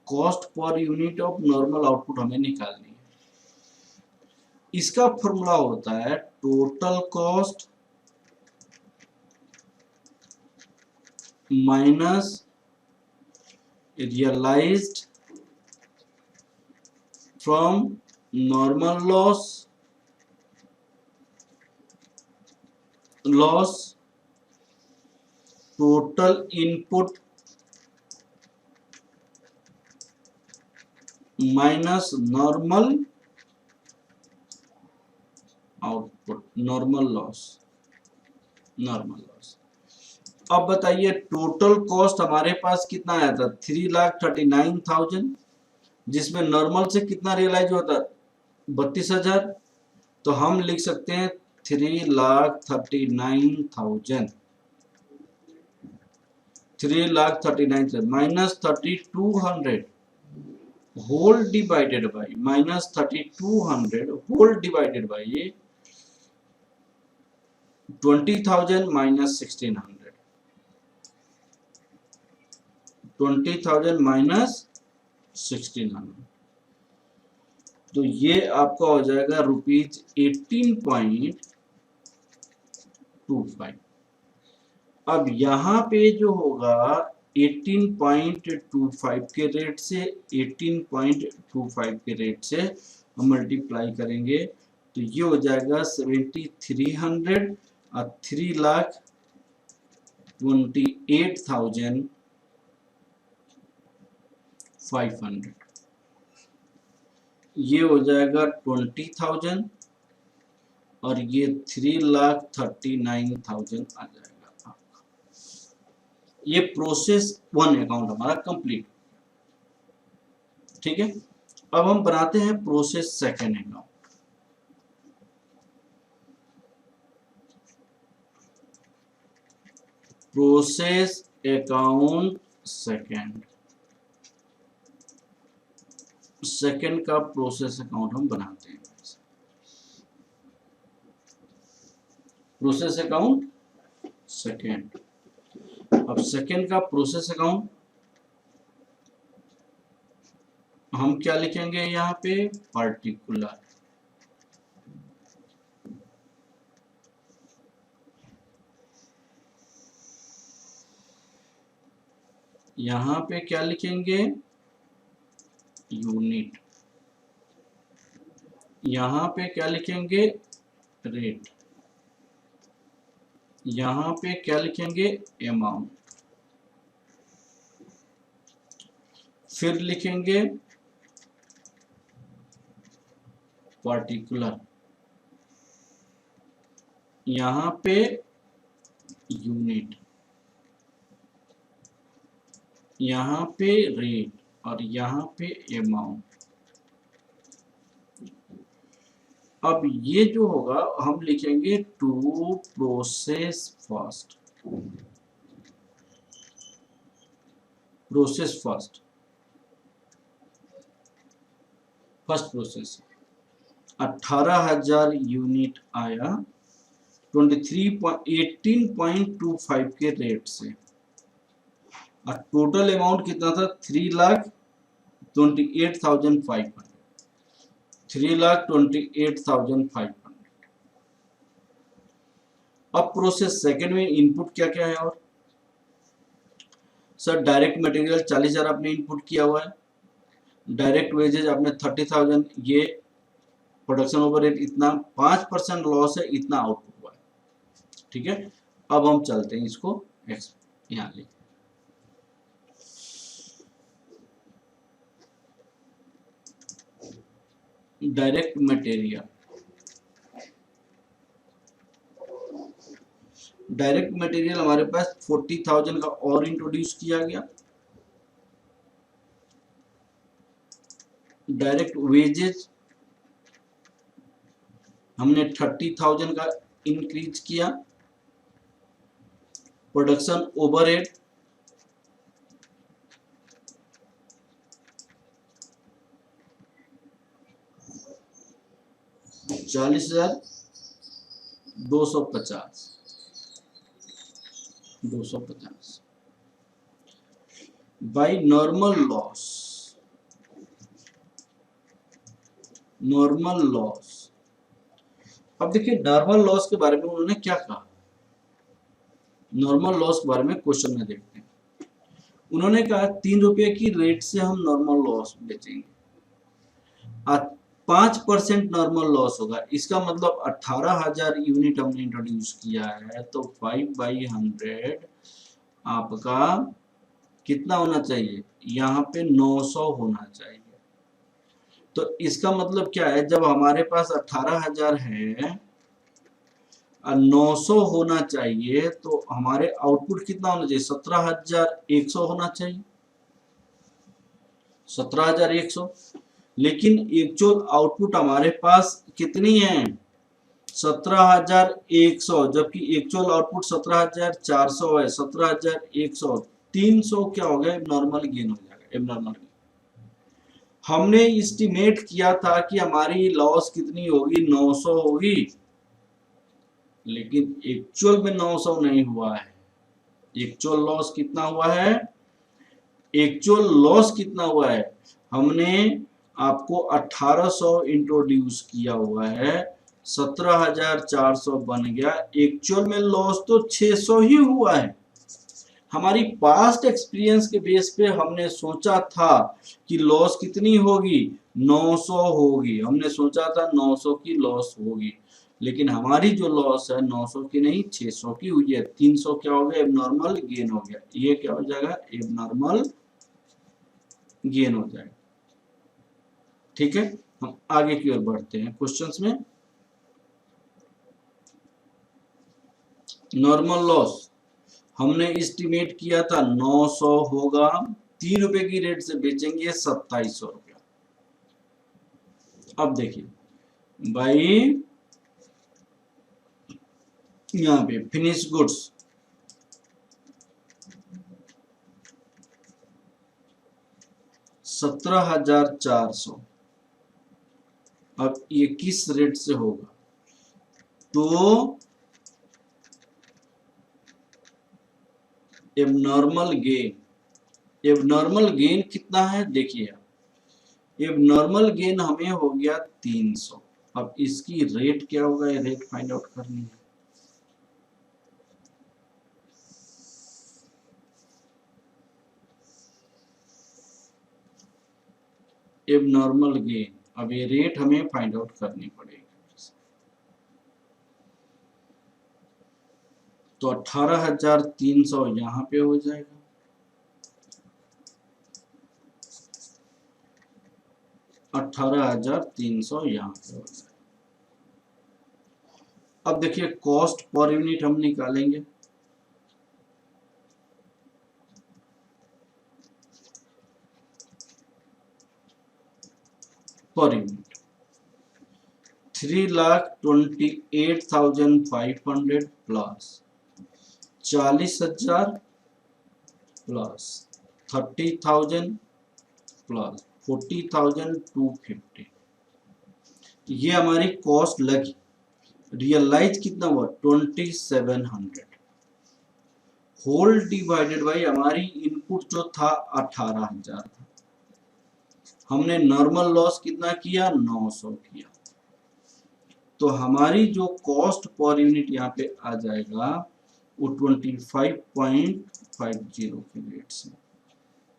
cost per unit of normal output हमें निकालनी है। इसका फॉर्मूला होता है total cost minus realised from normal loss total input minus normal output, normal loss, normal loss. अब बताइए total cost हमारे पास कितना आया था, 3,39,000, जिसमें नॉर्मल से कितना रियलाइज होता 32,000, तो हम लिख सकते हैं 3,39,000, 3,39,000 minus 3,200 whole divided by, minus 3,200 whole divided by 20,000 minus 1,600, 20,000 minus 1,600, तो ये आपका हो जाएगा ₹18.25। अब यहाँ पे जो होगा 18.25 के रेट से 18.25 के रेट से हम मल्टीप्लाई करेंगे, तो ये हो जाएगा 7,300 और 3,28,500, ये हो जाएगा 20,000 और ये 3,39,000 आ जाएगा आपका। ये प्रोसेस 1 अकाउंट हमारा कंप्लीट। ठीक है, अब हम बनाते हैं process second account. Process account second, second का प्रोसेस अकाउंट हम बनाते हैं। प्रोसेस अकाउंट सेकंड, अब सेकंड का प्रोसेस अकाउंट हम क्या लिखेंगे यहाँ पे, पार्टिकुलर। यहाँ पे क्या लिखेंगे, यूनिट। यहाँ पे क्या लिखेंगे, रेट। यहाँ पे क्या लिखेंगे, अमाउंट। फिर लिखेंगे पार्टिकुलर, यहाँ पे यूनिट, यहाँ पे रेट और यहाँ पे अमाउंट। अब ये जो होगा हम लिखेंगे to process first, process first, first process 18,000 unit आया 18.25 के रेट से, और टोटल अमाउंट कितना था, 3,28,500, 3,28,500। अब प्रोसेस सेकंड में इनपुट क्या क्या है, और सर डायरेक्ट मटेरियल 40,000 आपने इनपुट किया हुआ है, डायरेक्ट वेजेज आपने 30,000, ये प्रोडक्शन ओवरहेड इतना, 5% लॉस है, इतना आउटपुट हुआ है। ठीक है, अब हम चलते हैं इसको यहाँ ले, डायरेक्ट मटेरियल, डायरेक्ट मटेरियल हमारे पास 40,000 का और इंट्रोड्यूस किया गया, डायरेक्ट वेजेज हमने 30,000 का इंक्रीज किया, production overhead 40,250, 250 by normal loss, normal loss. अब देखिए नॉर्मल लॉस के बारे में उन्होंने क्या कहा, नॉर्मल लॉस के बारे में क्वेश्चन में देखते हैं। उन्होंने कहा 3 रुपए की रेट से हम नॉर्मल लॉस बेचेंगे, 5% नॉर्मल लॉस होगा, इसका मतलब 18,000 यूनिट हमने इंट्रोड्यूस किया है, तो 5/100 आपका कितना होना चाहिए, यहाँ पे 900 होना चाहिए। तो इसका मतलब क्या है, जब हमारे पास 18,000 है और 900 होना चाहिए, तो हमारे आउटपुट कितना होना चाहिए, 17,100 होना चाहिए, 17,100। लेकिन एक्चुअल आउटपुट हमारे पास कितनी है, 17,100, जबकि एक्चुअल आउटपुट 17,400 है। 17,100, 300 क्या हो गया, नॉर्मल गेन हो जाएगा, एबनॉर्मल गेन। हमने एस्टिमेट किया था कि हमारी लॉस कितनी होगी, 900 होगी, लेकिन एक्चुअल में 900 नहीं हुआ है। एक्चुअल लॉस कितना हुआ है, एक्चुअल लॉस कितना हुआ है, हमने आपको 1800 इंट्रोड्यूस किया हुआ है, 17,400 बन गया, एक्चुअल में लॉस तो 600 ही हुआ है। हमारी पास्ट एक्सपीरियंस के बेस पे हमने सोचा था कि लॉस कितनी होगी, 900 होगी, हमने सोचा था 900 की लॉस होगी, लेकिन हमारी जो लॉस है 900 की नहीं 600 की हुई है। 300 क्या हो गया, एबनॉर्मल गेन हो गया, ये क्या हो जाएगा, एबनॉर्मल गेन हो जाएगा। ठीक है, हम आगे की ओर बढ़ते हैं क्वेश्चंस में। नॉर्मल लॉस हमने एस्टिमेट किया था 900 होगा, 3 रुपए की रेट से बेचेंगे 2700 रुपया। अब देखिए भाई, यहाँ पे फिनिश गुड्स 17,400। अब ये किस रेट से होगा? तो एबनॉर्मल गेन कितना है देखिए, एबनॉर्मल गेन हमें हो गया 300। अब इसकी रेट क्या होगा, ये रेट फाइंड आउट करनी है। एबनॉर्मल गेन, अब ये रेट हमें फाइंड आउट करनी पड़ेगी। तो 18,300 यहाँ पे हो जाएगा, 18,300 यहाँ पे हो जाएगा। अब देखिए कॉस्ट पर यूनिट हम निकालेंगे। Per unit 3,28,500 plus 40,000 plus 30,000 plus 40,250, ये हमारी कॉस्ट लगी। रियलाइज कितना हुआ 2,700, होल डिवाइडेड बाई हमारी इनपुट जो था 18,000 था, हमने नॉर्मल लॉस कितना किया 900 किया। तो हमारी जो कॉस्ट पर यूनिट यहाँ पे आ जाएगा वो 25.50 के रेट से।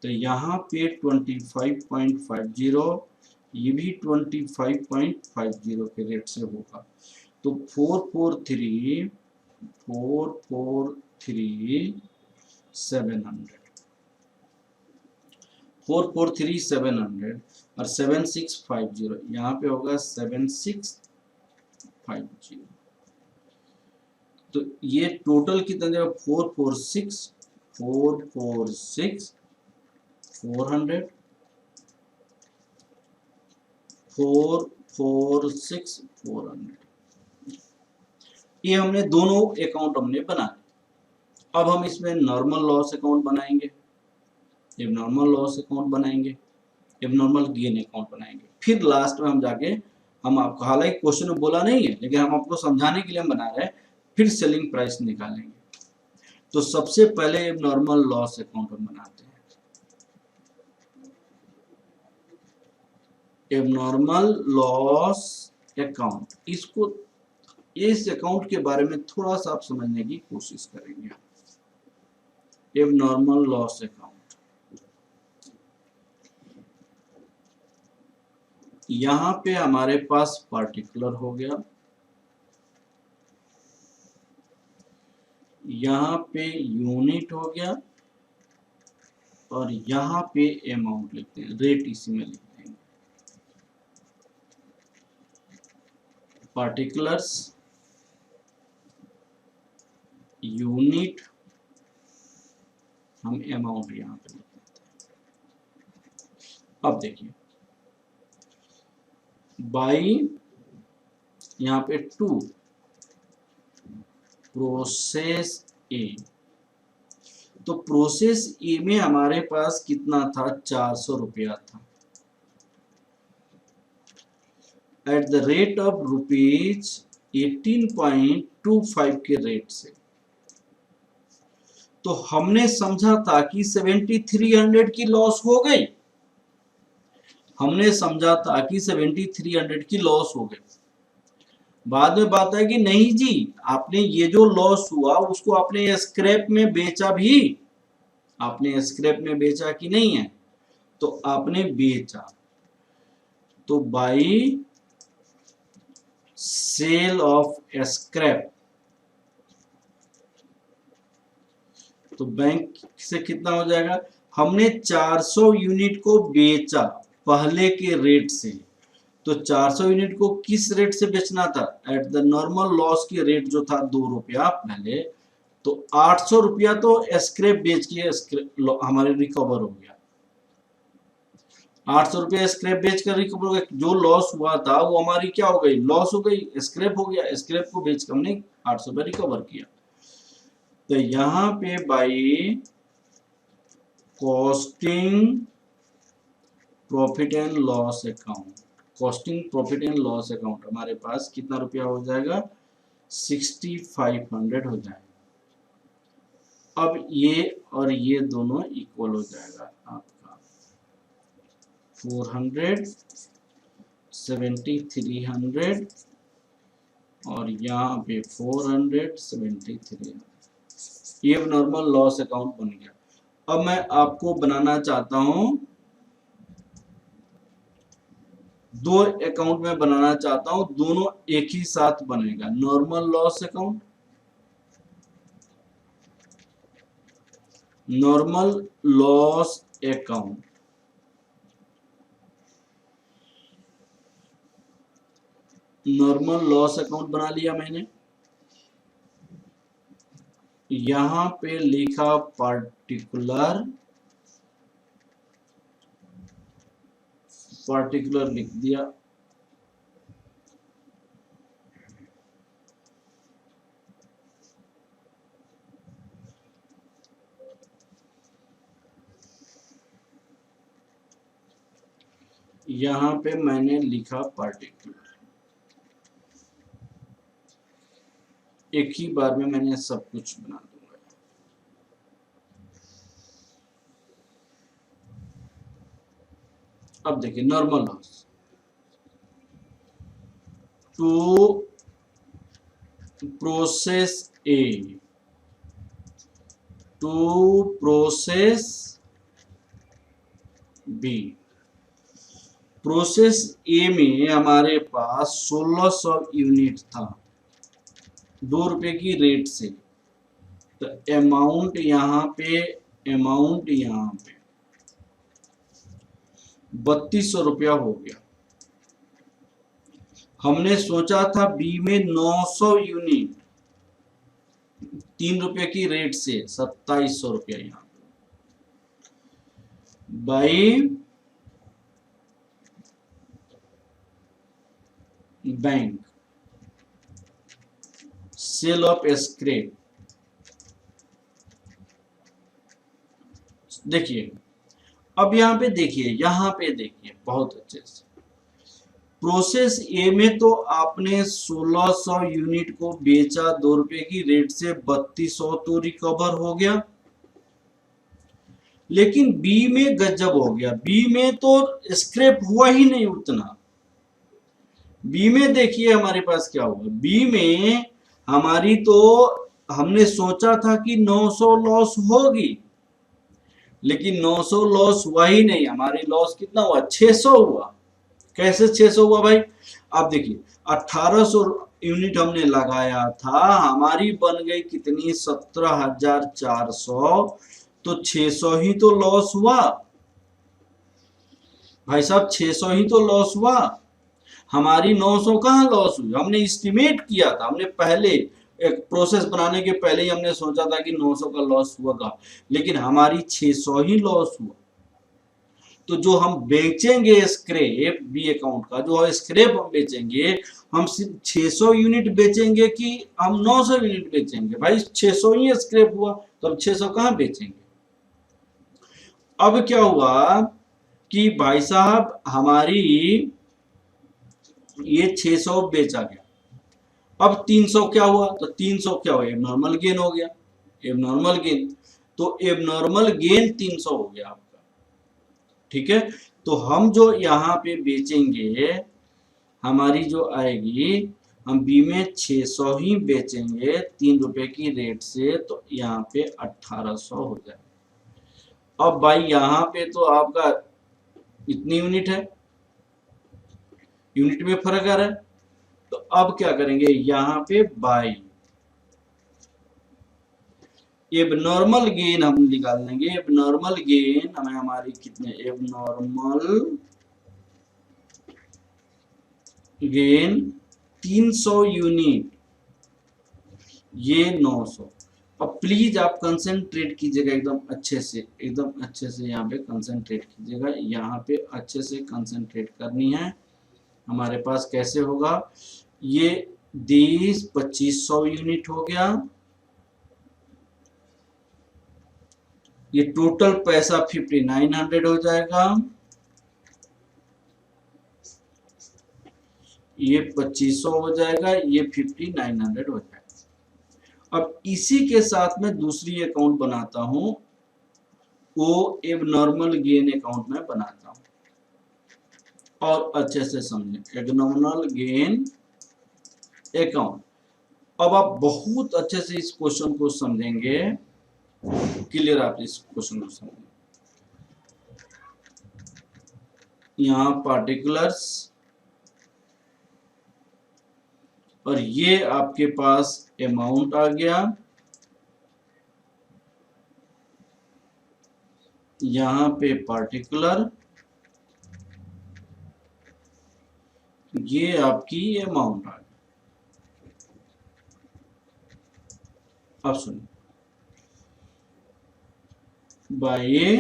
तो यहाँ पे 25.50, ये भी 25.50 के रेट से होगा। तो 443,700 और 7650, यहाँ पे होगा 7650। तो ये टोटल कितना देगा 446 400 446 400। ये हमने दोनों अकाउंट हमने बना लिया। अब हम इसमें नॉर्मल लॉस अकाउंट बनाएंगे, एबनॉर्मल लॉस अकाउंट बनाएंगे, एबनॉर्मल गेन अकाउंट बनाएंगे। फिर लास्ट में हम जाके, हम आपको हालांकि क्वेश्चन में बोला नहीं है लेकिन हम आपको समझाने के लिए हम बना रहे हैं, फिर सेलिंग प्राइस निकालेंगे। तो सबसे पहले एबनॉर्मल लॉस अकाउंट हम बनाते हैं। एबनॉर्मल लॉस अकाउंट, इसको, इस अकाउंट के बारे में थोड़ा सा आप समझने की कोशिश करेंगे। एबनॉर्मल लॉस अकाउंट, यहां पे हमारे पास पार्टिकुलर हो गया, यहाँ पे यूनिट हो गया, और यहाँ पे अमाउंट लिखते हैं, रेट इसी में लिख देंगे। पार्टिकुलर्स, यूनिट, हम अमाउंट यहाँ पे लिख देते हैं। अब देखिए बाई, यहाँ पे 2 प्रोसेस ए, तो प्रोसेस ए में हमारे पास कितना था 400 रुपया था, at the rate of rupees 18.25 के रेट से। तो हमने समझा था कि 7300 की लॉस हो गई, हमने समझा था कि 7300 की लॉस हो गई। बाद में बात है कि नहीं जी, आपने ये जो लॉस हुआ उसको आपने स्क्रैप में बेचा भी, आपने स्क्रैप में बेचा कि नहीं है? तो आपने बेचा, तो बाई सेल ऑफ स्क्रैप, तो बैंक से कितना हो जाएगा, हमने 400 यूनिट को बेचा पहले के रेट से, तो 400 यूनिट को किस रेट से बेचना था, एट द नॉर्मल लॉस की रेट जो था 2 रुपया पहले, तो 800 रुपया तो स्क्रैप बेच के हमारे रिकवर हो गया। 800 रुपया स्क्रैप बेच कर रिकवर हो गया। जो लॉस हुआ था वो हमारी क्या हो गई, लॉस हो गई, स्क्रैप हो गया। स्क्रैप को बेच कर हमने 800 रुपया रिकवर किया। तो यहाँ पे by costing profit and loss account, costing profit and loss account हमारे पास कितना रुपया हो जाएगा, 6500 हो जाएगा। अब ये और ये दोनों इक्वल हो जाएगा आपका 400, 7300 और यहाँ पे 400, 7300। ये नॉर्मल लॉस अकाउंट बन गया। अब मैं आपको बनाना चाहता हूं, दो अकाउंट में बनाना चाहता हूं, दोनों एक ही साथ बनेगा। Normal loss account, normal loss account, normal loss account बना लिया मैंने। यहां पे लिखा पार्टिकुलर, पार्टिकुलर लिख दिया। यहां पे मैंने लिखा पार्टिकुलर। एक ही बार में मैंने सब कुछ बना दूंगा। अब देखिए normal loss to process A, to process B. Process A में हमारे पास 1600 यूनिट था, 2 रुपए की रेट से। तो अमाउंट यहाँ पे, अमाउंट यहाँ पे 3200 रुपया हो गया। हमने सोचा था बी में 900 यूनिट, 3 रुपए की रेट से 2700 रुपया यहाँ by bank sale of scrap. देखिए अब यहाँ पे देखिए, यहाँ पे देखिए बहुत अच्छे से, प्रोसेस ए में तो आपने 1600 यूनिट को बेचा 2 रुपए की रेट से, 3200 तो रिकवर हो गया। लेकिन बी में गजब हो गया, बी में तो स्क्रैप हुआ ही नहीं उतना। बी में देखिए हमारे पास क्या हुआ, बी में हमारी तो हमने सोचा था कि 900 लॉस होगी, लेकिन 900 लॉस हुआ ही नहीं। हमारी लॉस कितना हुआ, 600 हुआ। कैसे 600 हुआ भाई, आप देखिए 1800 यूनिट हमने लगाया था, हमारी बन गई कितनी, 17400। तो 600 ही तो लॉस हुआ भाई साहब, 600 ही तो लॉस हुआ। हमारी 900 कहाँ लॉस हुई, हमने एस्टिमेट किया था, हमने पहले एक प्रोसेस बनाने के पहले ही हमने सोचा था कि 900 का लॉस होगा, लेकिन हमारी 600 ही लॉस हुआ। तो जो हम बेचेंगे स्क्रैप बी अकाउंट का, जो स्क्रैप हम बेचेंगे, हम सिर्फ 600 यूनिट बेचेंगे कि हम 900 यूनिट बेचेंगे, भाई 600 ही स्क्रैप हुआ, तो हम 600 कहाँ बेचेंगे। अब क्या हुआ कि भाई साहब हमारी ये 600 बेचा गया, अब 300 क्या हुआ, तो 300 क्या हुआ, एबनॉर्मल गेन हो गया, एबनॉर्मल गेन। तो एबनॉर्मल गेन 300 हो गया आपका, ठीक है। तो हम जो यहाँ पे बेचेंगे, हमारी जो आएगी, हम बी में 600 ही बेचेंगे 3 रुपए की रेट से, तो यहाँ पे 1800 हो जाए। अब भाई यहाँ पे तो आपका इतनी यूनिट है, यूनिट में फर्क आ रहा है। तो अब क्या करेंगे, यहाँ पे बाई एबनॉर्मल गेन हम निकाल लेंगे। एबनॉर्मल गेन हमें हमारी कितने, एबनॉर्मल गेन 300 यूनिट, ये 900। अब प्लीज आप कंसंट्रेट कीजिएगा एकदम अच्छे से, एकदम अच्छे से यहाँ पे कंसंट्रेट कीजिएगा, यहाँ पे अच्छे से कंसंट्रेट करनी है। हमारे पास कैसे होगा, ये 2500 यूनिट हो गया, ये टोटल पैसा 5900 हो जाएगा, ये 2500 हो जाएगा, ये 5900 हो जाएगा। अब इसी के साथ में दूसरी अकाउंट बनाता हूं, वो एबनॉर्मल गेन अकाउंट में बनाता हूं, और अच्छे से समझें एबनॉर्मल गेन अकाउंट। अब आप बहुत अच्छे से इस क्वेश्चन को समझेंगे, क्लियर आप इस क्वेश्चन को समझेंगे। यहाँ पार्टिकुलर्स, और ये आपके पास अमाउंट आ गया, यहाँ पे पार्टिकुलर, ये आपकी अमाउंट आ गई। अब सुनिए, by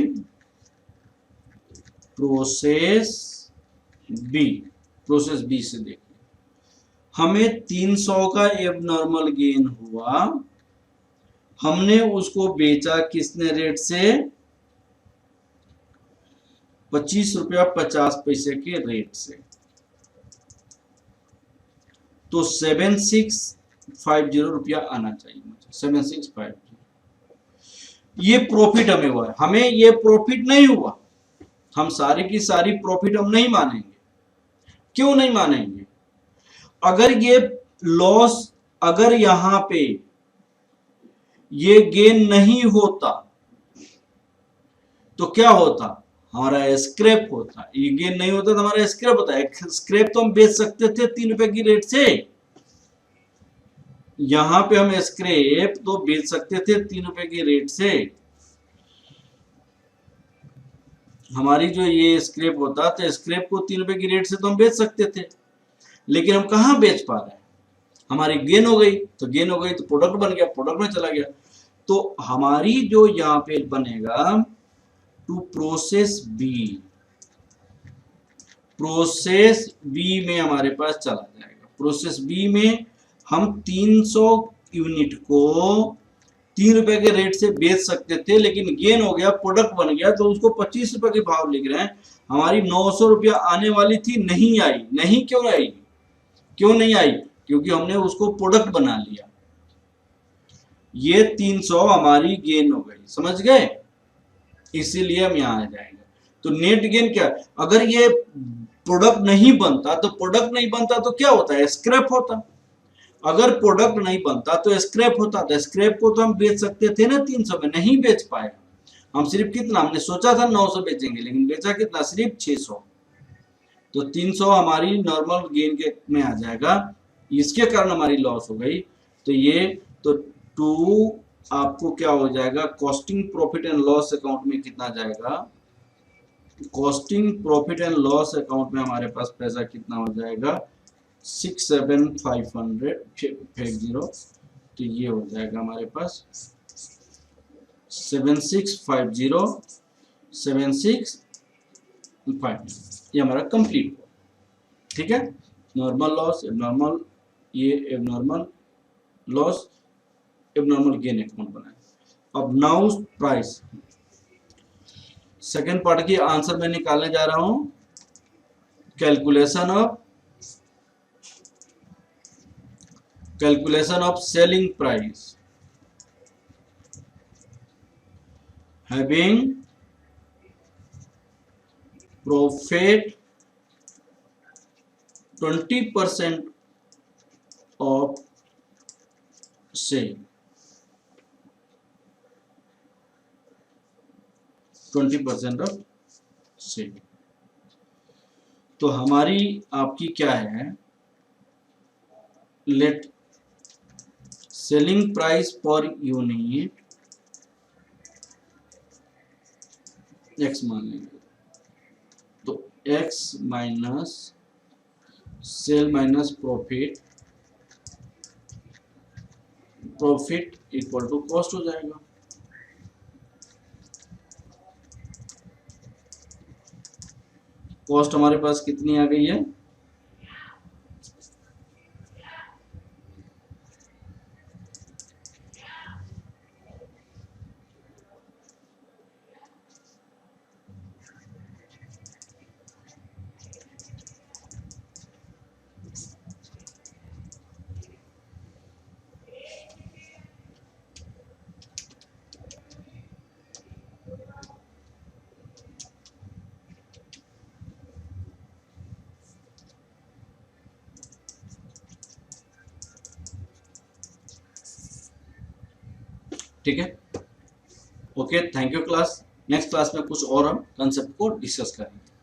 process B, process B से देखिए हमें 300 का एबनॉर्मल गेन हुआ, हमने उसको बेचा किसने रेट से, 25 रुपया 50 पैसे के रेट से, तो 7650 रुपया आना चाहिए मुझे, 7650। ये प्रॉफिट हमें हुआ है, हमें ये प्रॉफिट नहीं हुआ, हम सारी की सारी प्रॉफिट हम नहीं मानेंगे। क्यों नहीं मानेंगे, अगर ये लॉस, अगर यहां पे ये गेन नहीं होता तो क्या होता, हमारा स्क्रैप होता। ये गेन नहीं होता तो हमारा स्क्रैप होता है। स्क्रैप तो हम बेच सकते थे 3 रुपए की रेट से, यहां पे हम स्क्रैप तो बेच सकते थे 3 रुपए की रेट से, हमारी जो ये स्क्रैप होता तो स्क्रैप को 3 रुपए की रेट से तो हम बेच सकते थे, लेकिन हम कहां बेच पा रहे हैं, हमारी गेन हो गई, तो गेन हो गई तो प्रोडक्ट बन गया, प्रोडक्ट में चला गया। तो हमारी जो यहाँ पे बनेगा to process B, process B में हमारे पास चला जाएगा। प्रोसेस बी में हम 300 यूनिट को 3 रुपए के रेट से बेच सकते थे, लेकिन गेन हो गया, प्रोडक्ट बन गया, तो उसको 25 रुपए के भाव लिख रहे हैं। हमारी 900 रुपया आने वाली थी, नहीं आई। नहीं क्यों आई, क्यों नहीं आई, क्योंकि हमने उसको प्रोडक्ट बना लिया। ये 300 हमारी गेन हो गई, समझ गए, इसीलिए हम यहाँ आ जाएंगे। तो नेट गेन क्या, अगर ये प्रोडक्ट नहीं बनता, तो प्रोडक्ट नहीं बनता तो क्या होता है, स्क्रैप होता। अगर प्रोडक्ट नहीं बनता तो स्क्रैप होता, तो स्क्रैप को तो हम बेच सकते थे ना 300 में, नहीं बेच पाए हम। सिर्फ कितना हमने सोचा था 900 बेचेंगे, लेकिन बेचा कितना, सिर्फ 600। तो 300 हमारी नॉर्मल गेन के में आ जाएगा, इसके कारण हमारी लॉस हो गई। तो ये तो टू आपको क्या हो जाएगा, costing profit and loss account में कितना जाएगा, costing profit and loss account में हमारे पास पैसा कितना हो जाएगा, 6750। तो ये हो जाएगा हमारे पास 7650, 7650, ये हमारा कंप्लीट हुआ। ठीक है, नॉर्मल लॉस, एबनॉर्मल, ये abnormal loss, abnormal gain account बनाए। अब नाउ प्राइस, सेकेंड पार्ट की आंसर मैं निकालने जा रहा हूं। Calculation of selling price having profit 20% of sale, 20% of sale. तो हमारी आपकी क्या है, let selling price per unit x मान लेंगे, तो x minus sale minus profit profit equal to cost हो जाएगा। कॉस्ट हमारे पास कितनी आ गई है, ठीक है। Okay, thank you class. Next class में कुछ और हम कंसेप्ट को डिस्कस करेंगे।